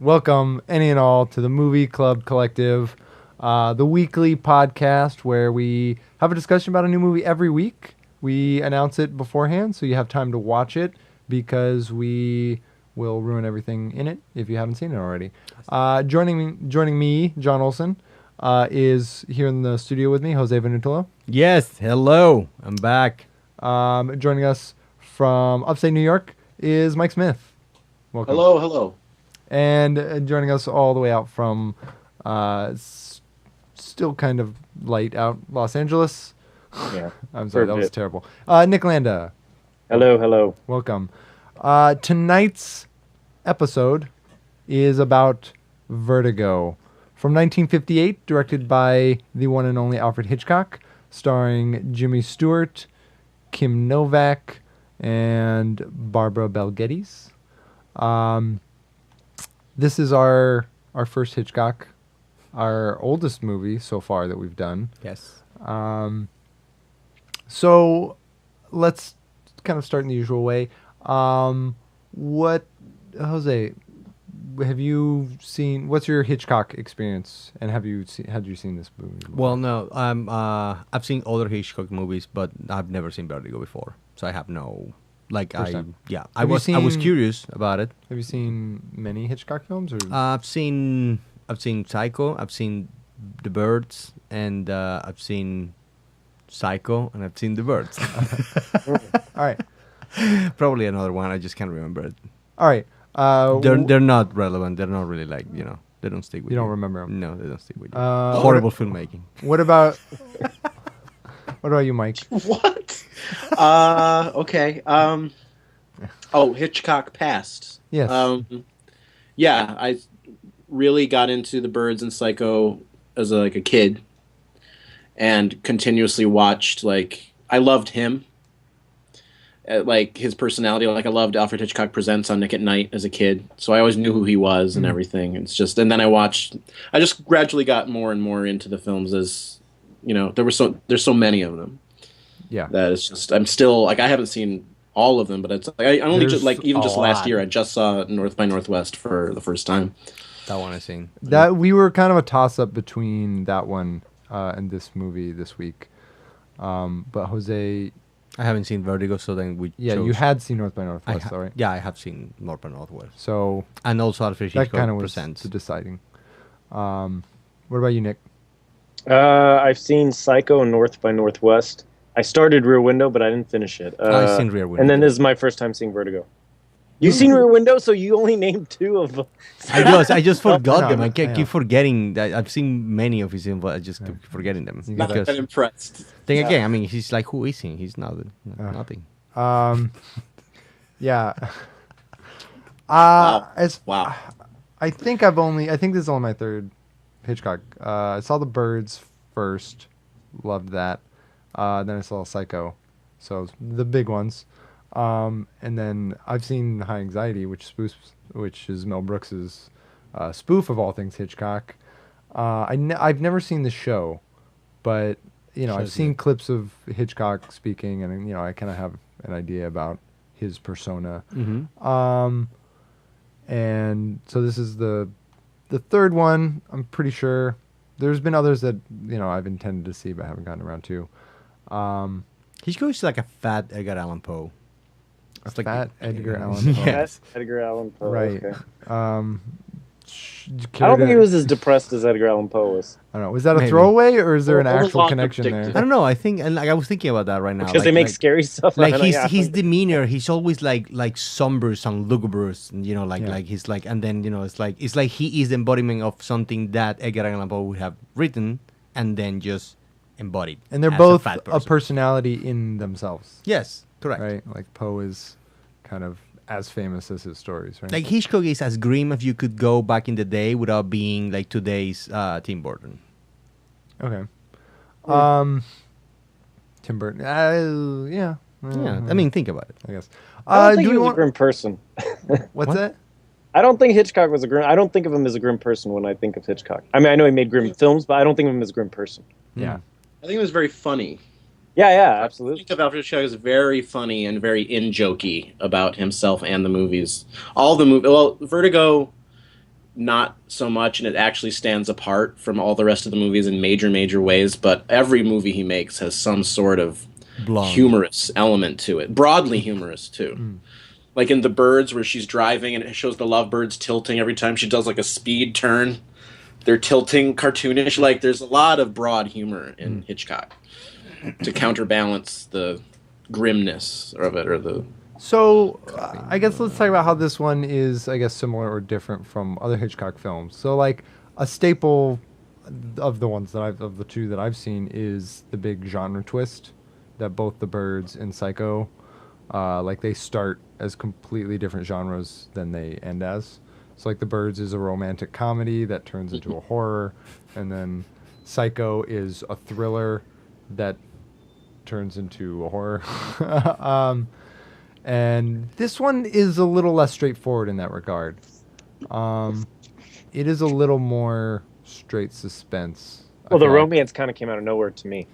Welcome, any and all, to the Movie Club Collective, the weekly podcast where we have a discussion about a new movie every week. We announce it beforehand so you have time to watch it because we will ruin everything in it if you haven't seen it already. Joining me, Jon Olson, is here in the studio with me, Jose Venutolo. Yes, hello, I'm back. Joining us from upstate New York is Mike Smith. Welcome. Hello. And joining us all the way out from still kind of light out Los Angeles. Yeah. I'm sorry, that was terrible. Nick Landa. Hello. Welcome. Tonight's episode is about Vertigo from 1958, directed by the one and only Alfred Hitchcock, starring Jimmy Stewart, Kim Novak, and Barbara Bel Geddes. This is our first Hitchcock, our oldest movie so far that we've done. Yes. So let's kind of start in the usual way. Jose, have you seen? What's your Hitchcock experience, and had you seen this movie before? Well, no, I've seen other Hitchcock movies, but I've never seen Vertigo before, so I have no. I was curious about it. Have you seen many Hitchcock films? Or? I've seen Psycho, I've seen The Birds, and I've seen Psycho, and I've seen The Birds. All right. Probably another one. I just can't remember it. All right. They're not relevant. They're not really they don't stick with you. You don't remember them? No, they don't stick with you. Horrible filmmaking. What about you, Mike? What? Okay. Hitchcock passed. Yes. Yeah, I really got into The Birds and Psycho as a kid, and continuously watched. I loved him. His personality. I loved Alfred Hitchcock Presents on Nick at Night as a kid, so I always knew who he was and everything. And then I just gradually got more and more into the films as, there's so many of them. Yeah. That it's just, I'm still, I haven't seen all of them, but it's I only just last year I just saw North by Northwest for the first time. That one I've seen. That we were kind of a toss up between that one and this movie this week. But Jose, I haven't seen Vertigo, so then we chose. You had seen North by Northwest, right? Yeah, I have seen North by Northwest. So and also Alfred Hitchcock that kind of was Presents. the deciding. What about you, Nick? I've seen Psycho and North by Northwest. I started Rear Window, but I didn't finish it. I've seen Rear Window. And then this is my first time seeing Vertigo. You've seen Rear Window, so you only named two of them. I just forgot them. I know. keep forgetting that I've seen many of his films, but I just keep forgetting them. Not that impressed. Then again, I mean, he's like, who is he? He's nothing. Yeah. Wow. I think this is only my third Hitchcock. I saw The Birds first, loved that. Then I saw Psycho, so the big ones. And then I've seen High Anxiety, which is Mel Brooks's spoof of all things Hitchcock. I've never seen the show, but I've seen clips of Hitchcock speaking, and I kind of have an idea about his persona. Mm-hmm. And so this is the third one. I'm pretty sure there's been others that I've intended to see but haven't gotten around to. Hitchcock is like a fat Edgar Allan Poe. It's like fat Edgar Allan Poe. Yes. Edgar Allan Poe. Right. Okay. I don't think he was as depressed as Edgar Allan Poe was. I don't know. Was that a Maybe. throwaway, or is there an Well, there's actual lots of connection there? predictive- I don't know. I think, and I was thinking about that right now. Because they make scary stuff. Like out of his demeanor, he's always like somber and lugubrious, and Yeah. he's like, and then it's like he is the embodiment of something that Edgar Allan Poe would have written, and then just embodied. And they're as both fat a person. personality in themselves, Yes, correct. right? Like Poe is kind of as famous as his stories, right? Like Hitchcock is as grim as you could go back in the day without being like today's Tim Burton. Okay. Tim Burton. Yeah. Yeah, I mean, think about it. I guess. I don't think do he we was a want? grim person. What's What? that? I don't think Hitchcock was a grim. I don't think of him as a grim person when I think of Hitchcock. I mean, I know he made grim films, but I don't think of him as a grim person. Yeah. I think it was very funny. Yeah, I absolutely. think of Alfred Hitchcock as very funny and very in-jokey about himself and the movies. All the movies. Well, Vertigo not so much, and it actually stands apart from all the rest of the movies in major ways. But every movie he makes has some sort of humorous element to it, broadly humorous too. Like in The Birds, where she's driving and it shows the lovebirds tilting every time she does like a speed turn. They're tilting cartoonish. Like there's a lot of broad humor in Hitchcock to counterbalance the grimness of it, or the. So I guess let's talk about how this one is, I guess, similar or different from other Hitchcock films. So like a staple of the two that I've seen is the big genre twist that both The Birds and Psycho, like they start as completely different genres than they end as. So like The Birds is a romantic comedy that turns into a horror, and then Psycho is a thriller that turns into a horror. And this one is a little less straightforward in that regard. It is a little more straight suspense. Well, the romance kind of came out of nowhere to me.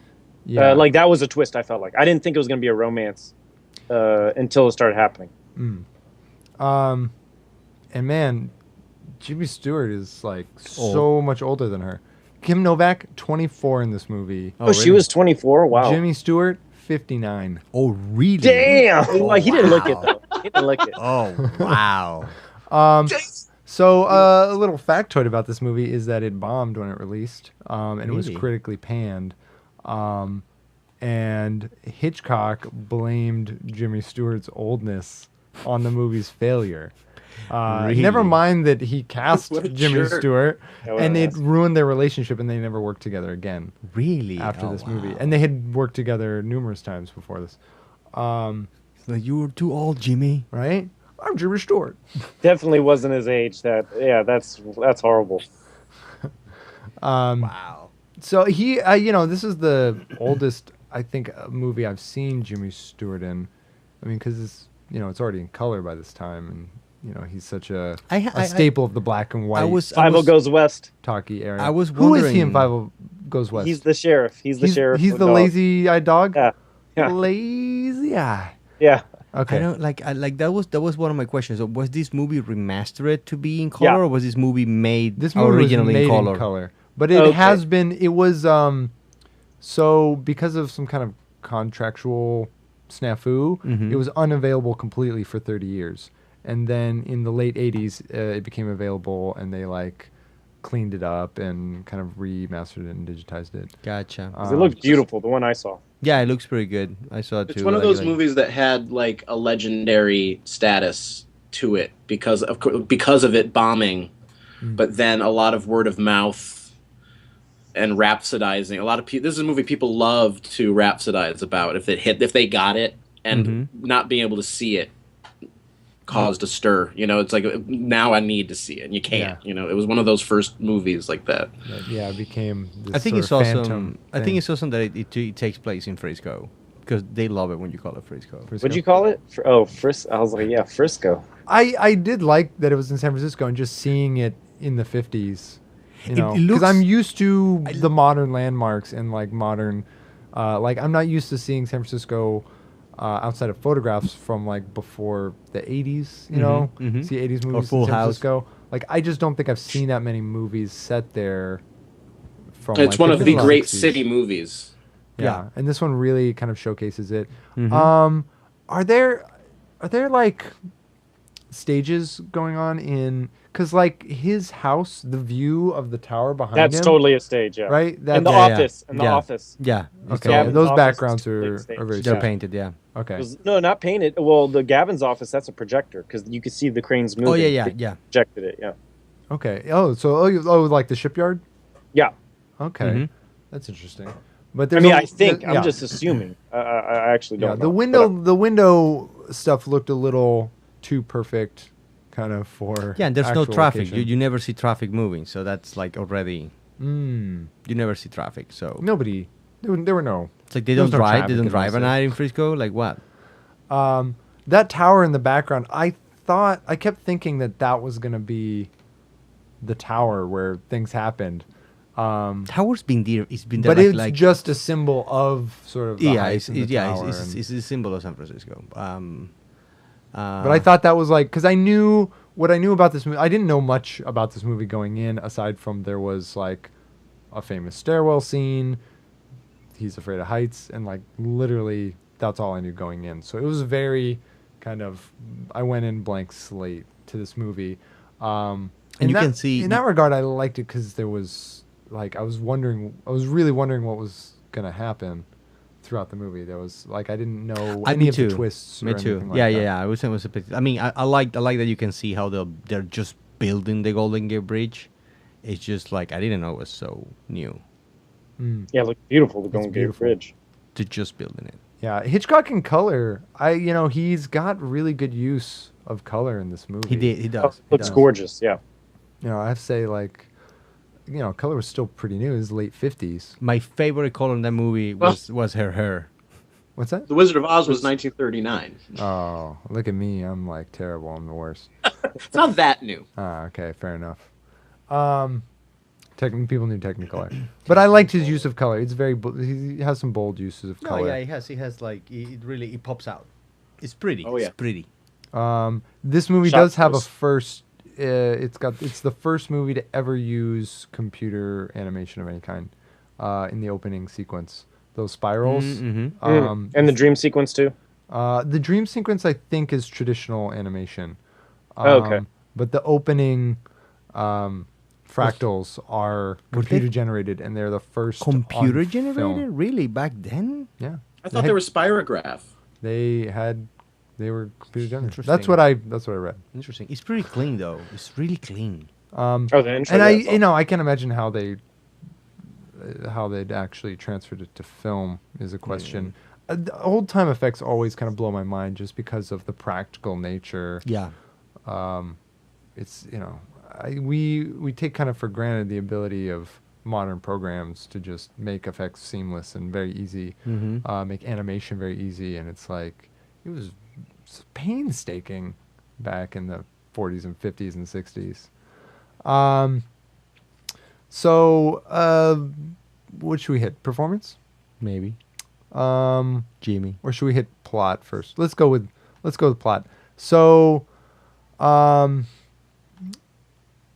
Yeah. Like that was a twist. I felt like I didn't think it was going to be a romance until it started happening. And man, Jimmy Stewart is like so much older than her. Kim Novak, 24 in this movie. Oh, really? She was 24? Wow. Jimmy Stewart, 59. Oh, really? Damn! Oh, he didn't look it, though. He didn't look it. Oh, wow. So a little factoid about this movie is that it bombed when it released, and it was critically panned. And Hitchcock blamed Jimmy Stewart's oldness on the movie's failure. Really? Never mind that he cast Jimmy jerk. Stewart, and it ruined their relationship, and they never worked together again. Really? After this movie, and they had worked together numerous times before this. Like, you were too old, Jimmy. Right? I'm Jimmy Stewart. Definitely wasn't his age. That's horrible. Wow. So he, this is the oldest, I think, movie I've seen Jimmy Stewart in. I mean, because it's already in color by this time, and he's such a staple of the black and white. Five-O Goes West. Talkie area. I was Who wondering. is he in Five-O Goes West? He's the sheriff. He's the sheriff. He's the lazy-eyed dog. Yeah. Lazy eye. Yeah. Okay. I don't like that was one of my questions. So was this movie remastered to be in color, or was this movie made This movie originally was made in color? But it has been. It was so because of some kind of contractual snafu, it was unavailable completely for 30 years. And then in the late 80s, it became available, and they cleaned it up and kind of remastered it and digitized it. Gotcha. It looked beautiful, the one I saw. Yeah, it looks pretty good. I saw it too. It's one of those movies that had a legendary status to it because of it bombing, but then a lot of word of mouth and rhapsodizing. A lot of people. This is a movie people love to rhapsodize about if they got it, and not being able to see it caused a stir. It's like, now I need to see it, and you can't. Yeah. It was one of those first movies like that. Yeah, it became this I think sort it's of awesome. phantom I think thing. it's awesome that it takes place in Frisco, because they love it when you call it Frisco. What'd you call it? Frisco. I was like, yeah, Frisco. I did like that it was in San Francisco, and just seeing it in the 50s, It because looks- I'm used to the modern landmarks and modern, I'm not used to seeing San Francisco outside of photographs from before the 80s, see 80s movies Full in San House. Francisco. I just don't think I've seen that many movies set there. From It's one of the 50s, great 60s. city movies. Yeah, and this one really kind of showcases it. Mhm. Are there stages going on in? Because his house, the view of the tower behind him. That's totally a stage, yeah. Right? In the Yeah, yeah. office. In the Yeah. office. Yeah. Okay, Gavin's those office backgrounds is completely are staged. very They're strange. painted, yeah. Okay. No, not painted. Well, the Gavin's office, that's a projector, because you could see the cranes moving. Oh, yeah. They projected it, yeah. Okay. Oh, so like the shipyard? Yeah. Okay, Mhm. that's interesting. But I there's mean, a- I think. yeah. I'm just assuming. I actually don't Yeah, know. the window stuff looked a little too perfect, kind of for. Yeah, and there's no actual traffic. location. You never see traffic moving, so that's already. Mm. You never see traffic, so Nobody. There were no. it's like they There don't was no drive. traffic They don't in drive at Austin. night in Frisco. Like what? That tower in the background, I kept thinking that was gonna be the tower where things happened. Tower's been there. It's been there. But it's like just a symbol of sort of the yeah, height it's and the tower it's and- a symbol of San Francisco. but I thought that was because I knew what I knew about this movie, I didn't know much about this movie going in, aside from there was like a famous stairwell scene. He's afraid of heights, and like literally that's all I knew going in. So it was very kind of, I went in blank slate to this movie. And you can see in that regard, I liked it because there was like I was really wondering what was gonna happen throughout the movie. There was like I didn't know any of the twists. Me or too. anything like Yeah, that. yeah. I was saying it was a bit. I mean, I like that you can see how they're just building the Golden Gate Bridge. It's just like I didn't know it was so new. Yeah, it looked beautiful, the Golden Gate beautiful. Bridge. To just building it. Yeah, Hitchcock in color. He's got really good use of color in this movie. He does. Looks does. gorgeous, yeah. I have to say, like, color was still pretty new. It was late 50s. My favorite color in that movie was her hair. What's that? The Wizard of Oz was 1939. Oh, look at me. I'm like terrible. I'm the worst. It's not that new. Okay, fair enough. People knew Technicolor, but I liked his use of color. It's he has some bold uses of color. No, yeah, he has like it pops out. It's pretty. Oh, yeah. It's pretty. This movie Shot does have a first. first. It's the first movie to ever use computer animation of any kind in the opening sequence. Those spirals. Mm-hmm. And the dream sequence, too? The dream sequence, I think, is traditional animation. Okay. But the opening fractals are Were they computer generated, and they're the first Computer on generated? film. Really? Back then? Yeah, I thought they were spirograph. they were computer generated. Interesting. That's what I read. Interesting. It's pretty clean though. It's really clean. Oh, the intro. And yeah, I can't imagine how they'd actually transferred it to film is a question. The old time effects always kind of blow my mind just because of the practical nature. Yeah. It's we take kind of for granted the ability of modern programs to just make effects seamless and very easy, make animation very easy, and it's like it was painstaking back in the 40s and 50s and 60s. So what should we hit? Performance? Maybe. Jimmy. Or should we hit plot first? Let's go with plot. So,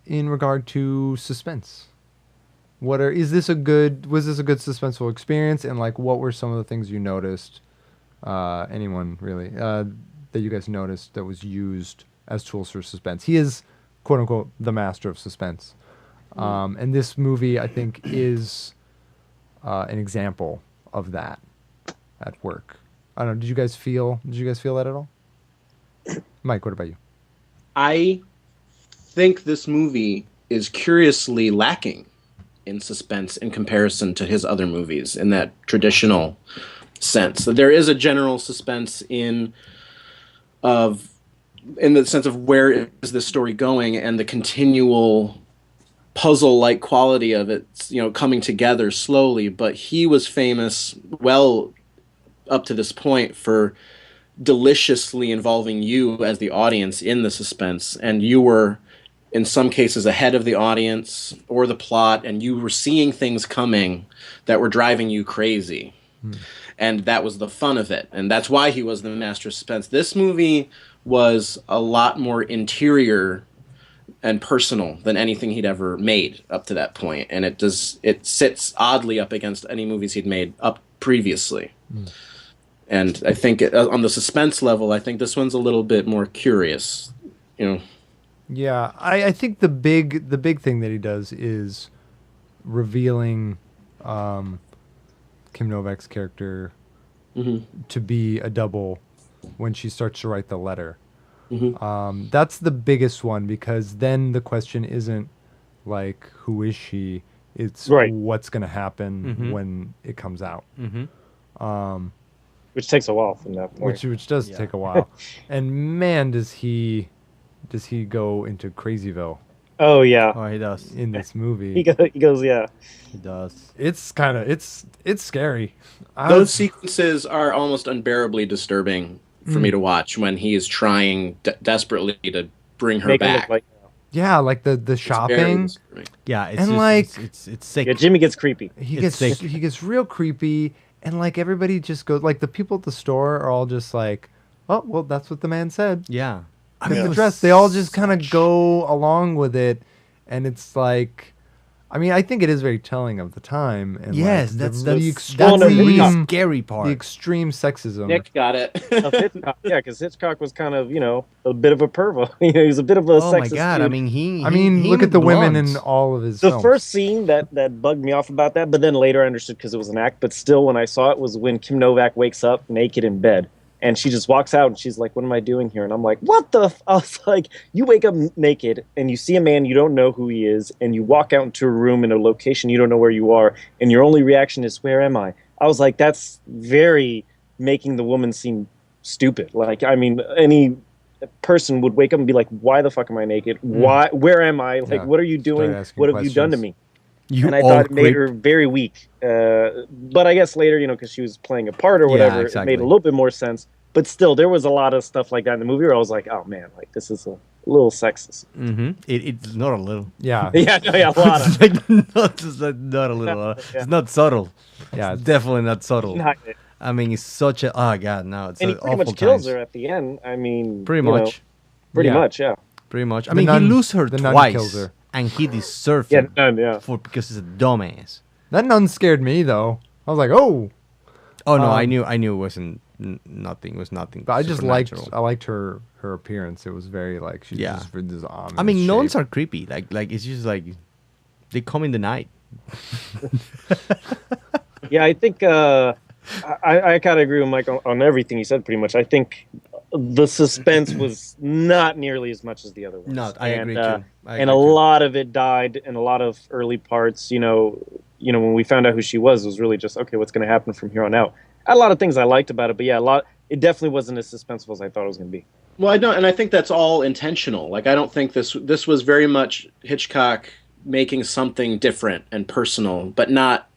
in regard to suspense, was this a good suspenseful experience? And like, what were some of the things you noticed? Anyone really that you guys noticed that was used as tools for suspense? He is, quote unquote, the master of suspense. And this movie, I think, is an example of that at work. I don't know. Did you guys feel that at all? Mike, what about you? I think this movie is curiously lacking in suspense in comparison to his other movies in that traditional sense. There is a general suspense in the sense of where is this story going and the continual puzzle-like quality of it, coming together slowly. But he was famous well up to this point for deliciously involving you as the audience in the suspense, and you were in some cases ahead of the audience or the plot, and you were seeing things coming that were driving you crazy. And that was the fun of it, and that's why he was the master of suspense. This movie was a lot more interior and personal than anything he'd ever made up to that point, and it sits oddly up against any movies he'd made up previously. And I think on the suspense level, I think this one's a little bit more curious, Yeah, I think the big thing that he does is revealing Kim Novak's character to be a double when she starts to write the letter. That's the biggest one, because then the question isn't like, who is she? It's what's going to happen when it comes out. which takes a while from that point. Which does take a while. And man, does he go into Crazyville. Oh yeah. Oh, he does. In this movie. He goes, yeah. He does. It's kind of it's scary. Those sequences are almost unbearably disturbing for me to watch when he is trying desperately to bring her back. Yeah, like the shopping. Yeah, it's and just, like it's sick. Yeah, Jimmy gets creepy. He gets real creepy, and like everybody just goes, like the people at the store are all just like, oh well, that's what the man said. Yeah. the dress. They all just kind of go along with it, and it's like. I mean, I think it is very telling of the time. And yes, like that's the the extreme, scary part. the extreme sexism. Nick got it. Yeah, because Hitchcock was kind of, a bit of a pervo. He was a bit of a sexist. Oh my god! Dude. I mean, look at the women in all of his The films. first scene that bugged me off about that, but then later I understood because it was an act. But still, when I saw it, was when Kim Novak wakes up naked in bed. And she just walks out and she's like, what am I doing here? And I'm like, what the I was like, you wake up naked and you see a man you don't know who he is, and you walk out into a room in a location you don't know where you are, and your only reaction is, where am I? I was like, that's very making the woman seem stupid. Like, I mean, any person would wake up and be like, why the fuck am I naked? Why? Where am I? Like, what are you doing? What have you done to me? And I thought it made her very weak. But I guess later, because she was playing a part or whatever, it made a little bit more sense. But still, there was a lot of stuff like that in the movie where I was like, oh man, like this is a little sexist. Mm-hmm. It's not a little. Yeah. A lot of. not a little. It's not subtle. Yeah, it's definitely not subtle. Not, I mean, it's such a god. No, it's and he pretty much kills her at the end. I mean, pretty much. Pretty much, yeah. Pretty much. I mean, he loses her twice, kills her. And he deserves it. Because he's a dumbass. That nun scared me though. I was like, oh. Oh no, I knew it wasn't nothing. It was nothing. But I just liked her appearance. It was very like she's just for this I mean, nuns are creepy. Like it's just like they come in the night. Yeah, I think I kind of agree with Mike on everything he said. Pretty much, I think the suspense was not nearly as much as the other ones. No, I agree too. And a lot of it died in a lot of early parts. When we found out who she was, it was really just, okay, what's going to happen from here on out? A lot of things I liked about it, but yeah, it definitely wasn't as suspenseful as I thought it was going to be. Well, I don't, and I think that's all intentional. Like, I don't think this was very much Hitchcock making something different and personal, but not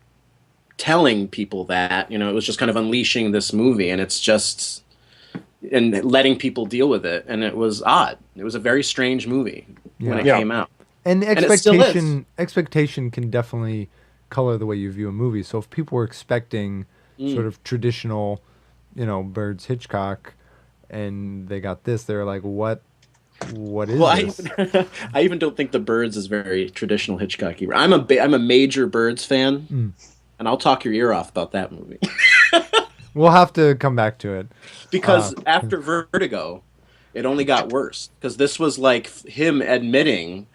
telling people that. It was just kind of unleashing this movie, and it's just and letting people deal with it, and it was odd. It was a very strange movie when it came out. And expectation can definitely color the way you view a movie. So if people were expecting sort of traditional, Birds Hitchcock, and they got this, they're like, what is this? I even don't think The Birds is very traditional Hitchcock either. I'm a major Birds fan, and I'll talk your ear off about that movie. We'll have to come back to it. Because after Vertigo, it only got worse. Because this was like him admitting...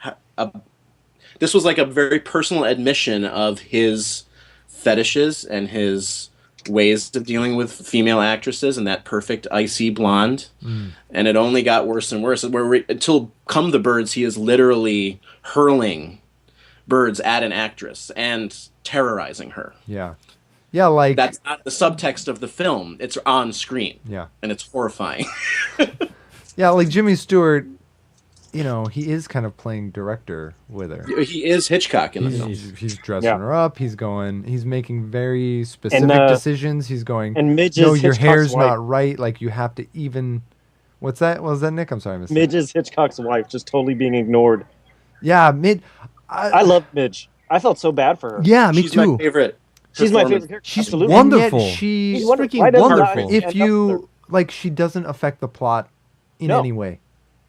This was like a very personal admission of his fetishes and his ways of dealing with female actresses and that perfect icy blonde. And it only got worse and worse. Until come The Birds, he is literally hurling birds at an actress and terrorizing her. Yeah. Yeah, like... That's not the subtext of the film. It's on screen. Yeah. And it's horrifying. Yeah, like Jimmy Stewart... he is kind of playing director with her. He is Hitchcock in the film. He's dressing her up. He's making very specific decisions. He's going, and Midge no, is your hair's wife. not right. Like, you have to even... What's that? Was that Nick? I'm sorry, I missed Midge is Hitchcock's wife, just totally being ignored. Yeah, Midge... I love Midge. I felt so bad for her. Yeah, me She's too. My favorite. She's my favorite character. She's Absolutely. wonderful. She's freaking wonderful. If you... Like, she doesn't affect the plot in any way.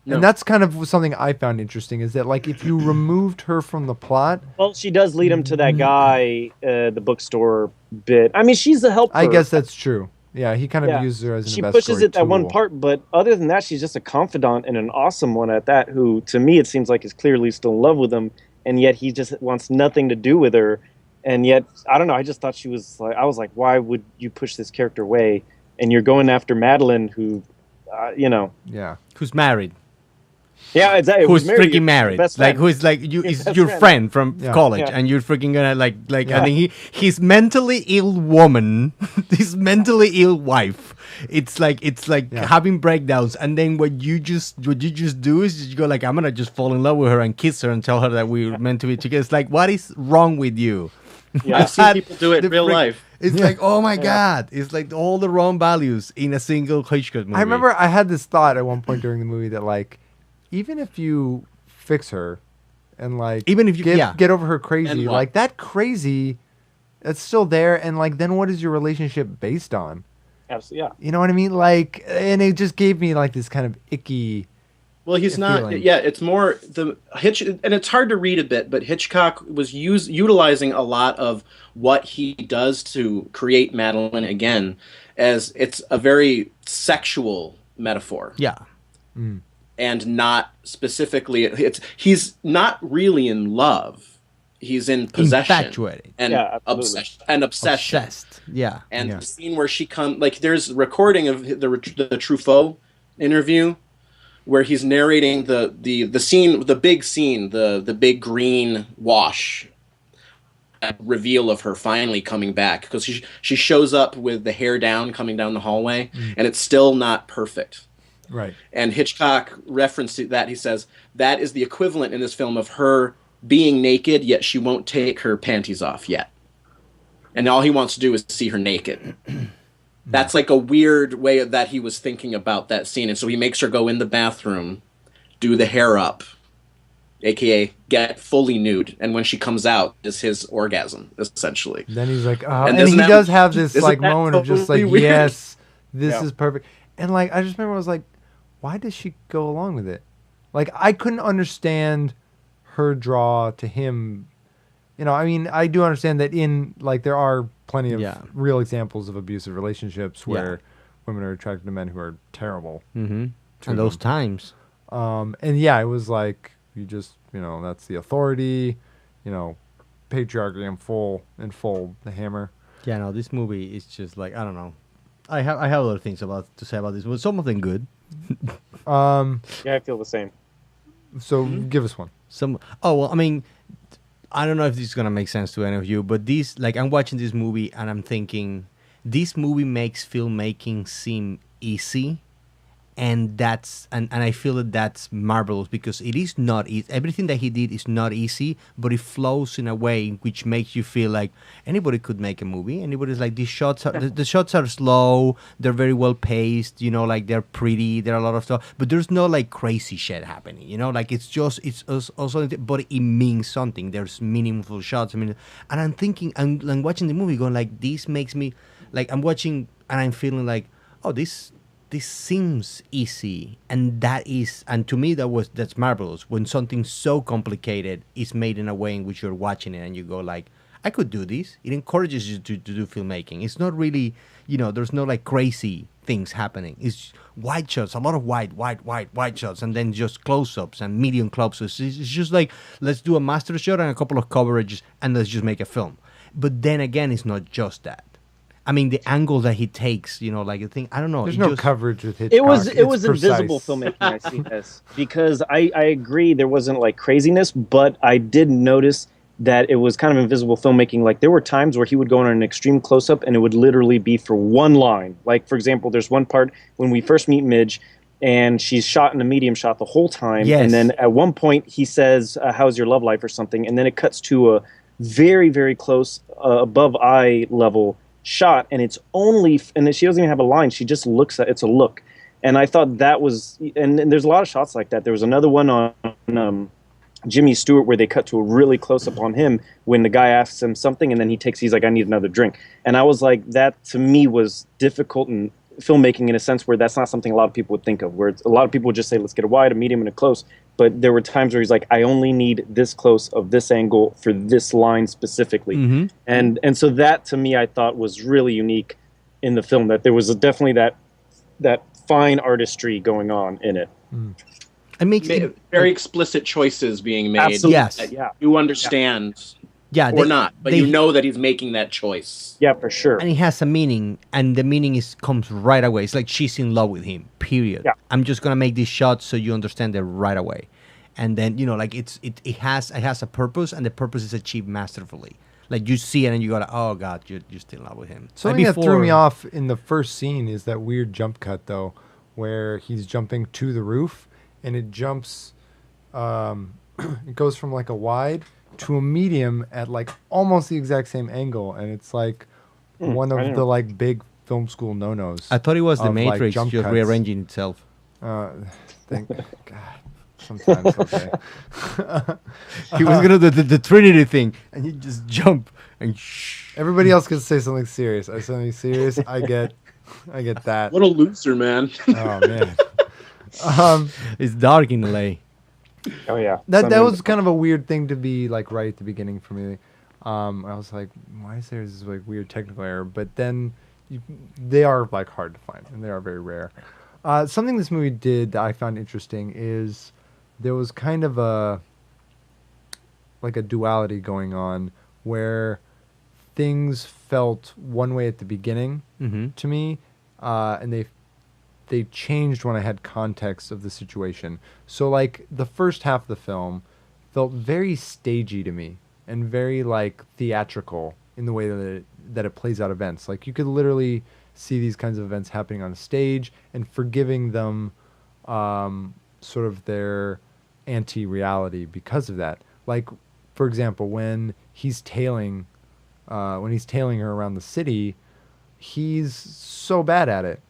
No. And that's kind of something I found interesting, is that, like, if you removed her from the plot... Well, she does lead him to that guy, the bookstore bit. I mean, she's a helper. I guess that's true. Yeah, he kind of uses her as an investigatory She pushes it that one part, but other than that, she's just a confidant and an awesome one at that, who, to me, it seems like is clearly still in love with him, and yet he just wants nothing to do with her. And yet, I don't know, I just thought she was like... I was like, why would you push this character away? And you're going after Madeline, who, Yeah. Who's married. Yeah, exactly. Who's freaking married? Like, who's like you is your friend from college, and you're freaking gonna like. I think his mentally ill woman, his mentally ill wife. It's like having breakdowns, and then what you just do is you go like, I'm gonna just fall in love with her and kiss her and tell her that we're meant to be together. It's like, what is wrong with you? Yeah, I've seen people do it in real life. It's like, oh my god, it's like all the wrong values in a single Hitchcock movie. I remember I had this thought at one point during the movie that, like, even if you fix her and, like, even if you get over her crazy, like, that crazy, it's still there, and, like, then what is your relationship based on? Absolutely, yeah. You know what I mean? Like, and it just gave me, like, this kind of icky Well, he's not. feeling. Yeah, it's more and it's hard to read a bit. But Hitchcock was utilizing a lot of what he does to create Madeline again, as it's a very sexual metaphor. Yeah. And not specifically. He's not really in love. He's in possession, Infatuated. and obsession, Obsessed. Yeah. And the scene where she comes, like there's a recording of the Truffaut interview where he's narrating the scene, the big scene, the big green wash reveal of her finally coming back, because she shows up with the hair down, coming down the hallway, and it's still not perfect. Right. And Hitchcock referenced that. He says that is the equivalent in this film of her being naked, yet she won't take her panties off yet. And all he wants to do is see her naked. That's like a weird way that he was thinking about that scene. And so he makes her go in the bathroom, do the hair up, a.k.a. get fully nude. And when she comes out, is his orgasm, essentially. Then he's like, oh, and he does have this like moment of just like, weird? Yes, this is perfect. And like, I just remember I was like, why does she go along with it? Like, I couldn't understand her draw to him. You know, I mean, I do understand that there are plenty of real examples of abusive relationships where women are attracted to men who are terrible. Mm-hmm. And those times. And it was like, you just, that's the authority, patriarchy in full, the hammer. Yeah, no, this movie is just like, I don't know. I have a lot of things to say about this, but some of them good. I feel the same. So give us one. I mean, I don't know if this is gonna make sense to any of you, but I'm watching this movie and I'm thinking, this movie makes filmmaking seem easy, and I feel that's marvelous, because it is not easy. Everything that he did is not easy, but it flows in a way which makes you feel like anybody could make a movie. Anybody's like, the shots are slow, they're very well paced, like they're pretty, there are a lot of stuff, but there's no like crazy shit happening, like it's also, but it means something. There's meaningful shots. I mean, and I'm thinking, I'm watching the movie going like, this makes me like, I'm watching and I'm feeling like, oh, this seems easy, and to me that's marvelous, when something so complicated is made in a way in which you're watching it and you go like, I could do this. It encourages you to do filmmaking. It's not really, there's no like crazy things happening. It's wide shots, a lot of wide shots, and then just close-ups and medium close-ups. It's just like, let's do a master shot and a couple of coverages and let's just make a film. But then again, it's not just that. I mean, the angle that he takes, like the thing, I don't know. There's no coverage with Hitchcock. It was invisible filmmaking, I see this. Because I agree there wasn't like craziness, but I did notice that it was kind of invisible filmmaking. Like there were times where he would go on an extreme close-up and it would literally be for one line. Like, for example, there's one part when we first meet Midge and she's shot in a medium shot the whole time. Yes. And then at one point he says, how's your love life or something? And then it cuts to a very, very close above eye level shot, and it's only, and she doesn't even have a line, she just looks at, it's a look. And I thought that was, and there's a lot of shots like that. There was another one on Jimmy Stewart where they cut to a really close up on him when the guy asks him something and then he's like, I need another drink. And I was like, that to me was difficult in filmmaking in a sense where that's not something a lot of people would think of, where a lot of people would just say, let's get a wide, a medium, and a close. But there were times where he's like, I only need this close of this angle for this line specifically. Mm-hmm. And so that, to me, I thought was really unique in the film, that there was definitely that fine artistry going on in it. Mm. It makes very explicit choices being made. Absolutely. Yes. Yeah. You understand. Yeah, not, but you know that he's making that choice. Yeah, for sure. And it has a meaning, and the meaning comes right away. It's like she's in love with him, period. Yeah. I'm just going to make these shots so you understand it right away. And then, like it has a purpose, and the purpose is achieved masterfully. Like you see it and you go, oh God, you're still in love with him. Something that threw me off in the first scene is that weird jump cut, though, where he's jumping to the roof, and it jumps, it goes from like a wide to a medium at like almost the exact same angle, and it's like one of the like big film school no-nos. I thought it was the Matrix just cuts. Rearranging itself. Thank God. Sometimes, okay. He was gonna do the Trinity thing, and you just jump and Everybody else can say something serious. I say something serious, I get that. What a loser, man. Oh man. It's dark in LA. Oh yeah, that was kind of a weird thing to be like right at the beginning for me. I was like, why is there this like weird technical error? But then they are like hard to find and they are very rare. Something this movie did that I found interesting is there was kind of a duality going on where things felt one way at the beginning to me, and they changed when I had context of the situation. So like the first half of the film felt very stagey to me and very like theatrical in the way that it plays out events. Like you could literally see these kinds of events happening on a stage and forgiving them sort of their anti-reality because of that. Like, for example, when he's tailing her around the city, he's so bad at it.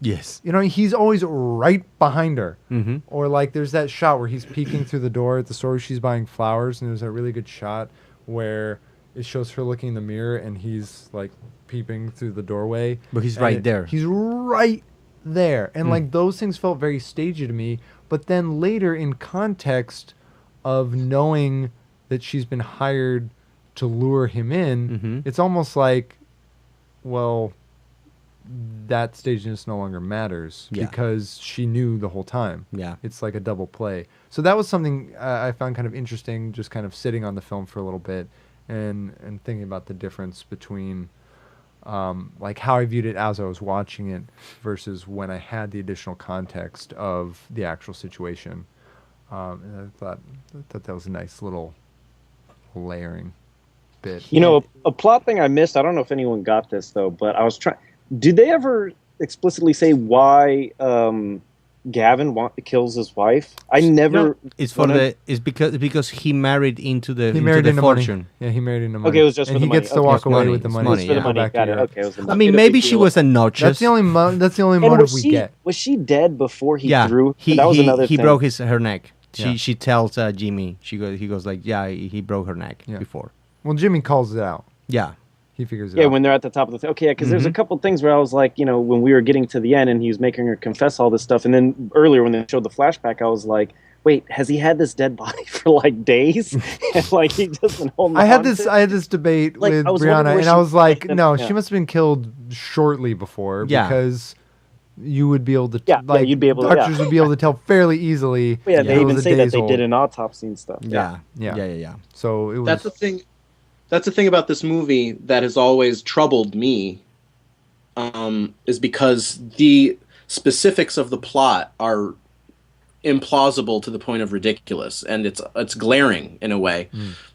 Yes. You know, he's always right behind her. Or like there's that shot where he's peeking through the door at the store she's buying flowers, and there's a really good shot where it shows her looking in the mirror and he's like peeping through the doorway. But he's right there. He's right there. And like those things felt very stagey to me. But then later in context of knowing that she's been hired to lure him in, it's almost like, well, that staginess no longer matters because she knew the whole time. Yeah. It's like a double play. So that was something I found kind of interesting, just kind of sitting on the film for a little bit and thinking about the difference between like how I viewed it as I was watching it versus when I had the additional context of the actual situation. And I thought that was a nice little layering bit. You know, a plot thing I missed, I don't know if anyone got this though, but I was trying, did they ever explicitly say why Gavin kills his wife? I never. No, it's because he married into the fortune. Money. Yeah, he married into money. Okay, it was just and for the money. he gets to walk away with the money. It's for the money. Got it. Okay, it was the money. I mean, maybe she was a notch. That's the only motive we get. Was she dead before he threw? That was another thing. He broke her neck. She tells Jimmy. He goes like, yeah, he broke her neck before. Well, Jimmy calls it out. Yeah. He figures it out. Yeah, when they're at the top of the thing. Okay, because there's a couple things where I was like, you know, when we were getting to the end and he was making her confess all this stuff, and then earlier when they showed the flashback, I was like, wait, has he had this dead body for like days? And like he just been holding on. I had this debate with Brianna, and I was like, no, she must have been killed shortly before because you would be able to you'd be able doctors would be able to tell fairly easily. Yeah, they even say that they did an autopsy and stuff. Yeah. So it was. That's the thing. That's the thing about this movie that has always troubled me, is because the specifics of the plot are implausible to the point of ridiculous, and it's glaring in a way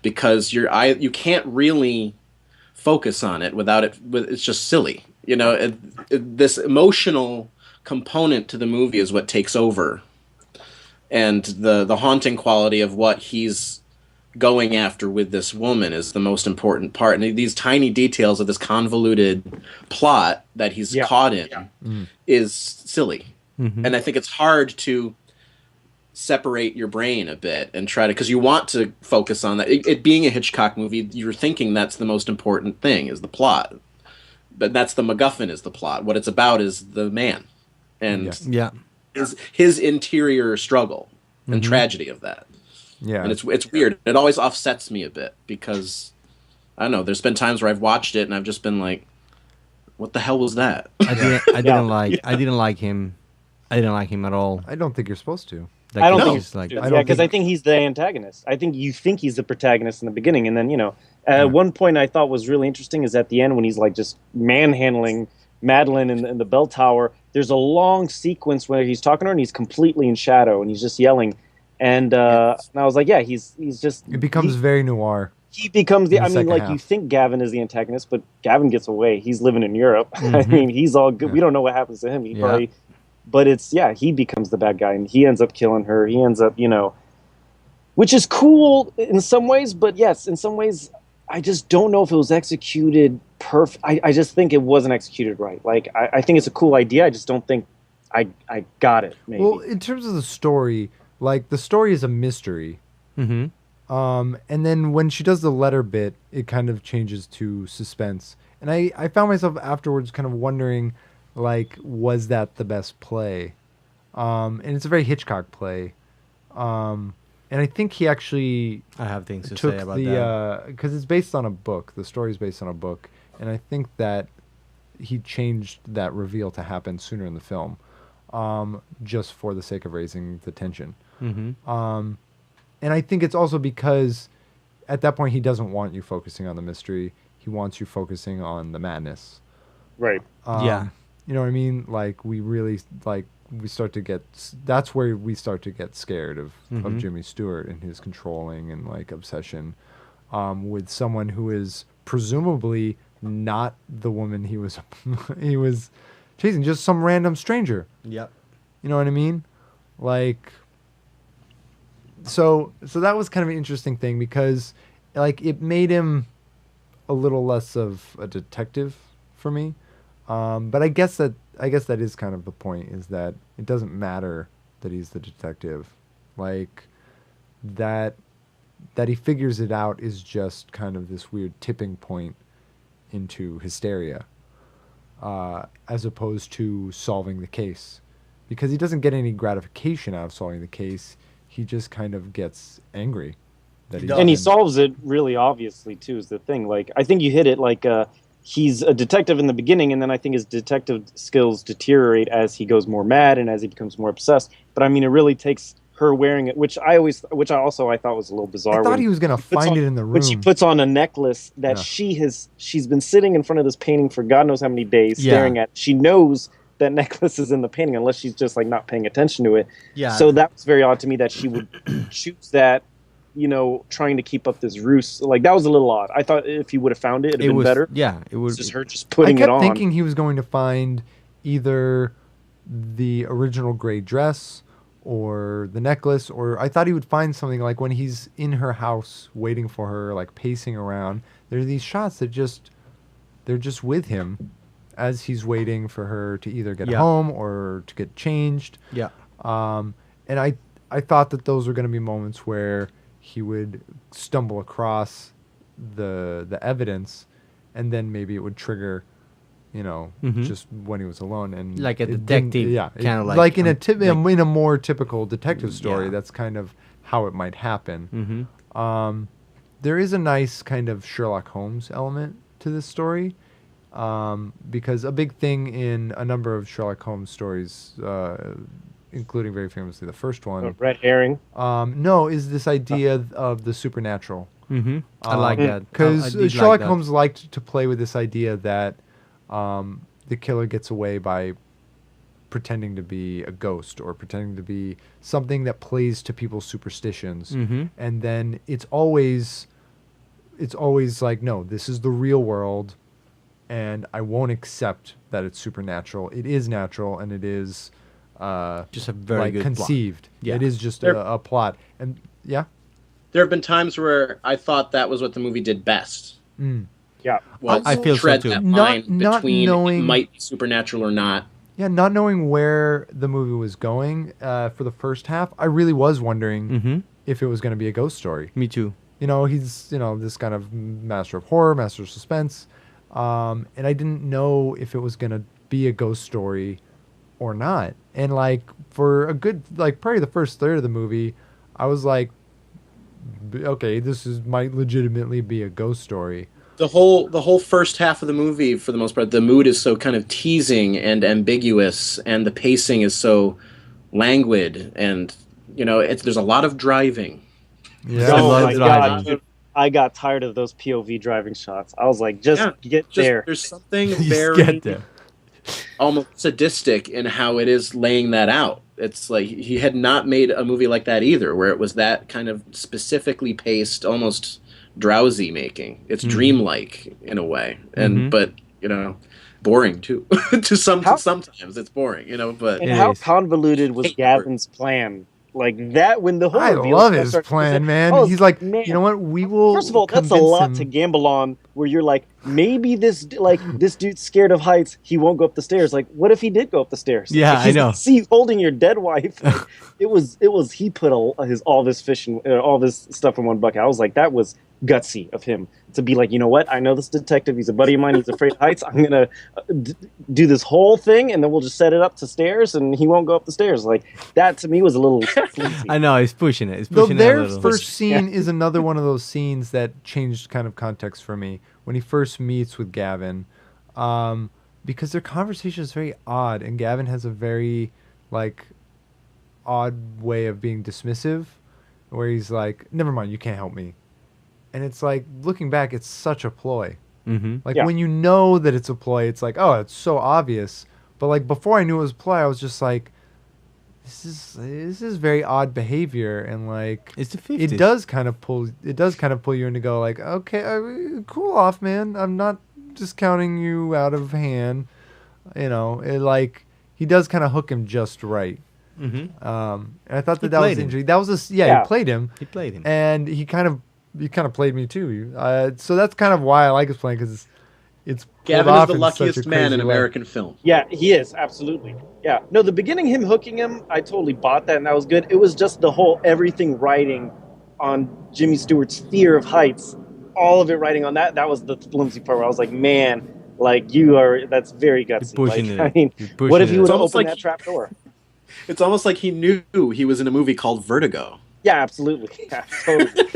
because you can't really focus on it without it. It's just silly, you know. This emotional component to the movie is what takes over, and the haunting quality of what he's going after with this woman is the most important part. And these tiny details of this convoluted plot that he's caught in is silly. And I think it's hard to separate your brain a bit and try to, because you want to focus on that. It being a Hitchcock movie, you're thinking that's the most important thing is the plot. But that's the MacGuffin is the plot. What it's about is the man and his interior struggle and tragedy of that. Yeah, and it's weird. It always offsets me a bit because I don't know. There's been times where I've watched it and I've just been like, "What the hell was that?" I didn't like him. I didn't like him at all. I don't think you're supposed to. I don't think he's like. Because I think he's the antagonist. I think you think he's the protagonist in the beginning, and then one point I thought was really interesting is at the end when he's like just manhandling Madeline in the bell tower. There's a long sequence where he's talking to her and he's completely in shadow and he's just yelling. And I was like, he's just... It becomes very noir. He becomes the... I mean, like, you think Gavin is the antagonist, but Gavin gets away. He's living in Europe. I mean, he's all good. We don't know what happens to him. He probably... But it's, he becomes the bad guy, and he ends up killing her. He ends up, Which is cool in some ways, but yes, in some ways, I just don't know if it was executed perfect. I just think it wasn't executed right. Like, I think it's a cool idea. I just don't think I got it, maybe. Well, in terms of the story... Like, the story is a mystery. And then when she does the letter bit, it kind of changes to suspense. And I found myself afterwards kind of wondering, like, was that the best play? And it's a very Hitchcock play. And I think he actually I have things to took say about that. because it's based on a book. The story is based on a book, and I think that he changed that reveal to happen sooner in the film, just for the sake of raising the tension. Mm-hmm. And I think it's also because at that point he doesn't want you focusing on the mystery. He wants you focusing on the madness. Right. Yeah. You know what I mean? Like we really we start to get. That's where we start to get scared of Jimmy Stewart and his controlling and like obsession with someone who is presumably not the woman he was chasing, just some random stranger. Yep. You know what I mean? Like. So that was kind of an interesting thing because, like, it made him a little less of a detective for me. But I guess that is kind of the point, is that it doesn't matter that he's the detective. Like, that he figures it out is just kind of this weird tipping point into hysteria, as opposed to solving the case, because he doesn't get any gratification out of solving the case. He just kind of gets angry. And he solves it really obviously, too, is the thing. Like, I think you hit it, like, he's a detective in the beginning, and then I think his detective skills deteriorate as he goes more mad and as he becomes more obsessed. But, I mean, it really takes her wearing it, which I thought was a little bizarre. I thought he was going to find it in the room. When she puts on a necklace that she's been sitting in front of this painting for God knows how many days, staring at. She knows that necklace is in the painting, unless she's just like not paying attention to it. Yeah. So that was very odd to me that she would choose that, you know, trying to keep up this ruse. Like, that was a little odd. I thought if he would have found it, it'd have been better. Yeah, it was just her just putting it on. I kept thinking he was going to find either the original gray dress or the necklace, or I thought he would find something like when he's in her house waiting for her, like pacing around. There are these shots that they're just with him as he's waiting for her to either get home or to get changed. Yeah. And I thought that those were going to be moments where he would stumble across the evidence, and then maybe it would trigger, you know, just when he was alone, and like a detective, kind of like in a more typical detective story. That's kind of how it might happen. There is a nice kind of Sherlock Holmes element to this story. Because a big thing in a number of Sherlock Holmes stories, including very famously the first one, red herring. No, is this idea of the supernatural. I like that because Sherlock Holmes liked to play with this idea that the killer gets away by pretending to be a ghost or pretending to be something that plays to people's superstitions, and then it's always like, no, this is the real world. And I won't accept that it's supernatural. It is natural, and it is just a very good conceived. Plot. Yeah. It is just a plot. And there have been times where I thought that was what the movie did best. Yeah, I feel so too. That line not between knowing, it might be supernatural or not. Yeah, not knowing where the movie was going for the first half, I really was wondering if it was going to be a ghost story. Me too. You know, he's this kind of master of horror, master of suspense. And I didn't know if it was going to be a ghost story or not. And like for a good, like probably the first third of the movie, I was like, okay, might legitimately be a ghost story. The whole first half of the movie, for the most part, the mood is so kind of teasing and ambiguous, and the pacing is so languid, and you know, there's a lot of driving. Yeah, oh my God. I got tired of those POV driving shots. I was like, get there. There's something very almost sadistic in how it is laying that out. It's like he had not made a movie like that either, where it was that kind of specifically paced, almost drowsy making. It's dreamlike in a way, and but you know, boring too. Sometimes it's boring, you know. But and how convoluted was Gavin's plan? Like that, when the whole I love his plan, man. He's like, man, you know what? We will. First of all, that's a lot to gamble on. Where you're like, maybe this dude's scared of heights. He won't go up the stairs. Like, what if he did go up the stairs? Yeah, like, I know. See, holding your dead wife. It was. He put all this fish and all this stuff in one bucket. I was like, that was gutsy of him to be like, you know what? I know this detective. He's a buddy of mine. He's afraid of heights. I'm gonna do this whole thing, and then we'll just set it up to stairs, and he won't go up the stairs. Like that to me was a little flimsy. I know he's pushing it. Their first scene is another one of those scenes that changed kind of context for me when he first meets with Gavin, because their conversation is very odd, and Gavin has a very like odd way of being dismissive, where he's like, "Never mind, you can't help me." And it's like, looking back, it's such a ploy. Mm-hmm. Like, when you know that it's a ploy, it's like, oh, it's so obvious. But, like, before I knew it was a ploy, I was just like, this is very odd behavior. And, like, it's the 50s. It does kind of pull you in to go, like, okay, cool off, man. I'm not discounting you out of hand. You know, he does kind of hook him just right. Mm-hmm. And I thought that was interesting. That was he played him. He played him. And he kind of played me too. So that's kind of why I like his playing, because it's Gavin is the luckiest man in American film. Yeah, he is, absolutely. Yeah, no, the beginning, him hooking him, I totally bought that, and that was good. It was just the whole everything riding on Jimmy Stewart's fear of heights, all of it riding on that. That was the flimsy part where I was like, man, like that's very gutsy. I mean, what if he would have opened that trap door? It's almost like he knew he was in a movie called Vertigo. Yeah, absolutely. Yeah, totally.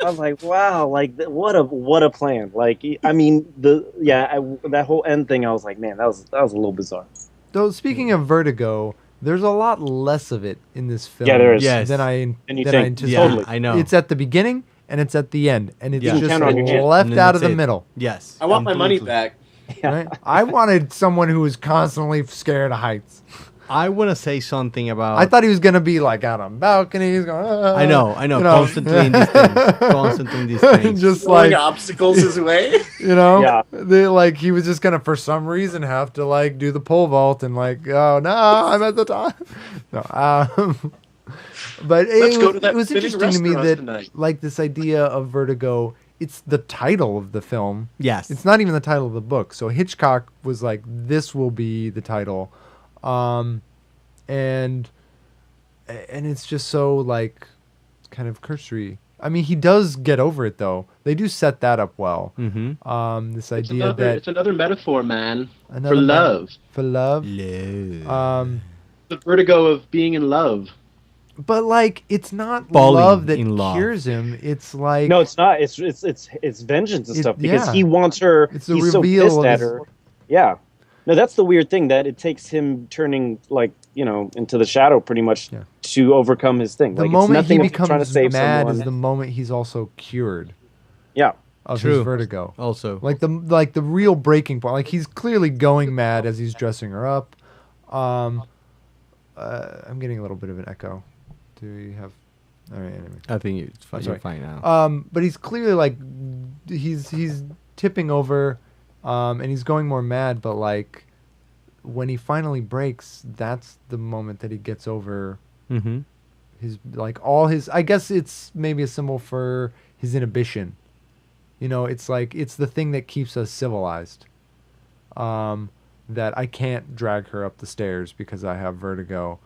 I was like, wow, like what a plan. Like, I mean, that whole end thing, I was like, man, that was a little bizarre. Though, speaking of Vertigo, there's a lot less of it in this film. Yeah, there is. Yes. Than I anticipated. Yeah, totally. I know. It's at the beginning and it's at the end, and it's just hand. left out of the middle. Yes. I want my money back. Right? I wanted someone who was constantly scared of heights. I want to say something about... I thought he was going to be like out on balconies going... I know. Constantly in these things. Just like obstacles his way. You know? Yeah. He was just going to, for some reason, have to like do the pole vault and like, oh no, I'm at the top. No, but it was interesting to me that tonight. Like this idea of Vertigo, it's the title of the film. Yes. It's not even the title of the book. So Hitchcock was like, this will be the title. And it's just so like kind of cursory. I mean, he does get over it though. They do set that up well. Mm-hmm. This idea that it's another metaphor, man, for love. For love. Love. The vertigo of being in love. But like, it's not Falling love that love. Cures him. It's like no, it's not. It's vengeance and stuff because he wants her. It's the he's reveal so pissed at her. Yeah. No, that's the weird thing, that it takes him turning, like, you know, into the shadow pretty much to overcome his thing. The like, moment it's nothing he becomes trying to save mad someone. is the moment he's also cured. Yeah. Of his vertigo. Also. Like the real breaking point. Like, he's clearly going mad as he's dressing her up. I'm getting a little bit of an echo. Do you have... All right, anyway. I think it's fine. You're fine now. But he's clearly, like, he's tipping over, and he's going more mad, but, like, when he finally breaks, that's the moment that he gets over his, like, all his... I guess it's maybe a symbol for his inhibition. You know, it's like, it's the thing that keeps us civilized. That I can't drag her up the stairs because I have vertigo,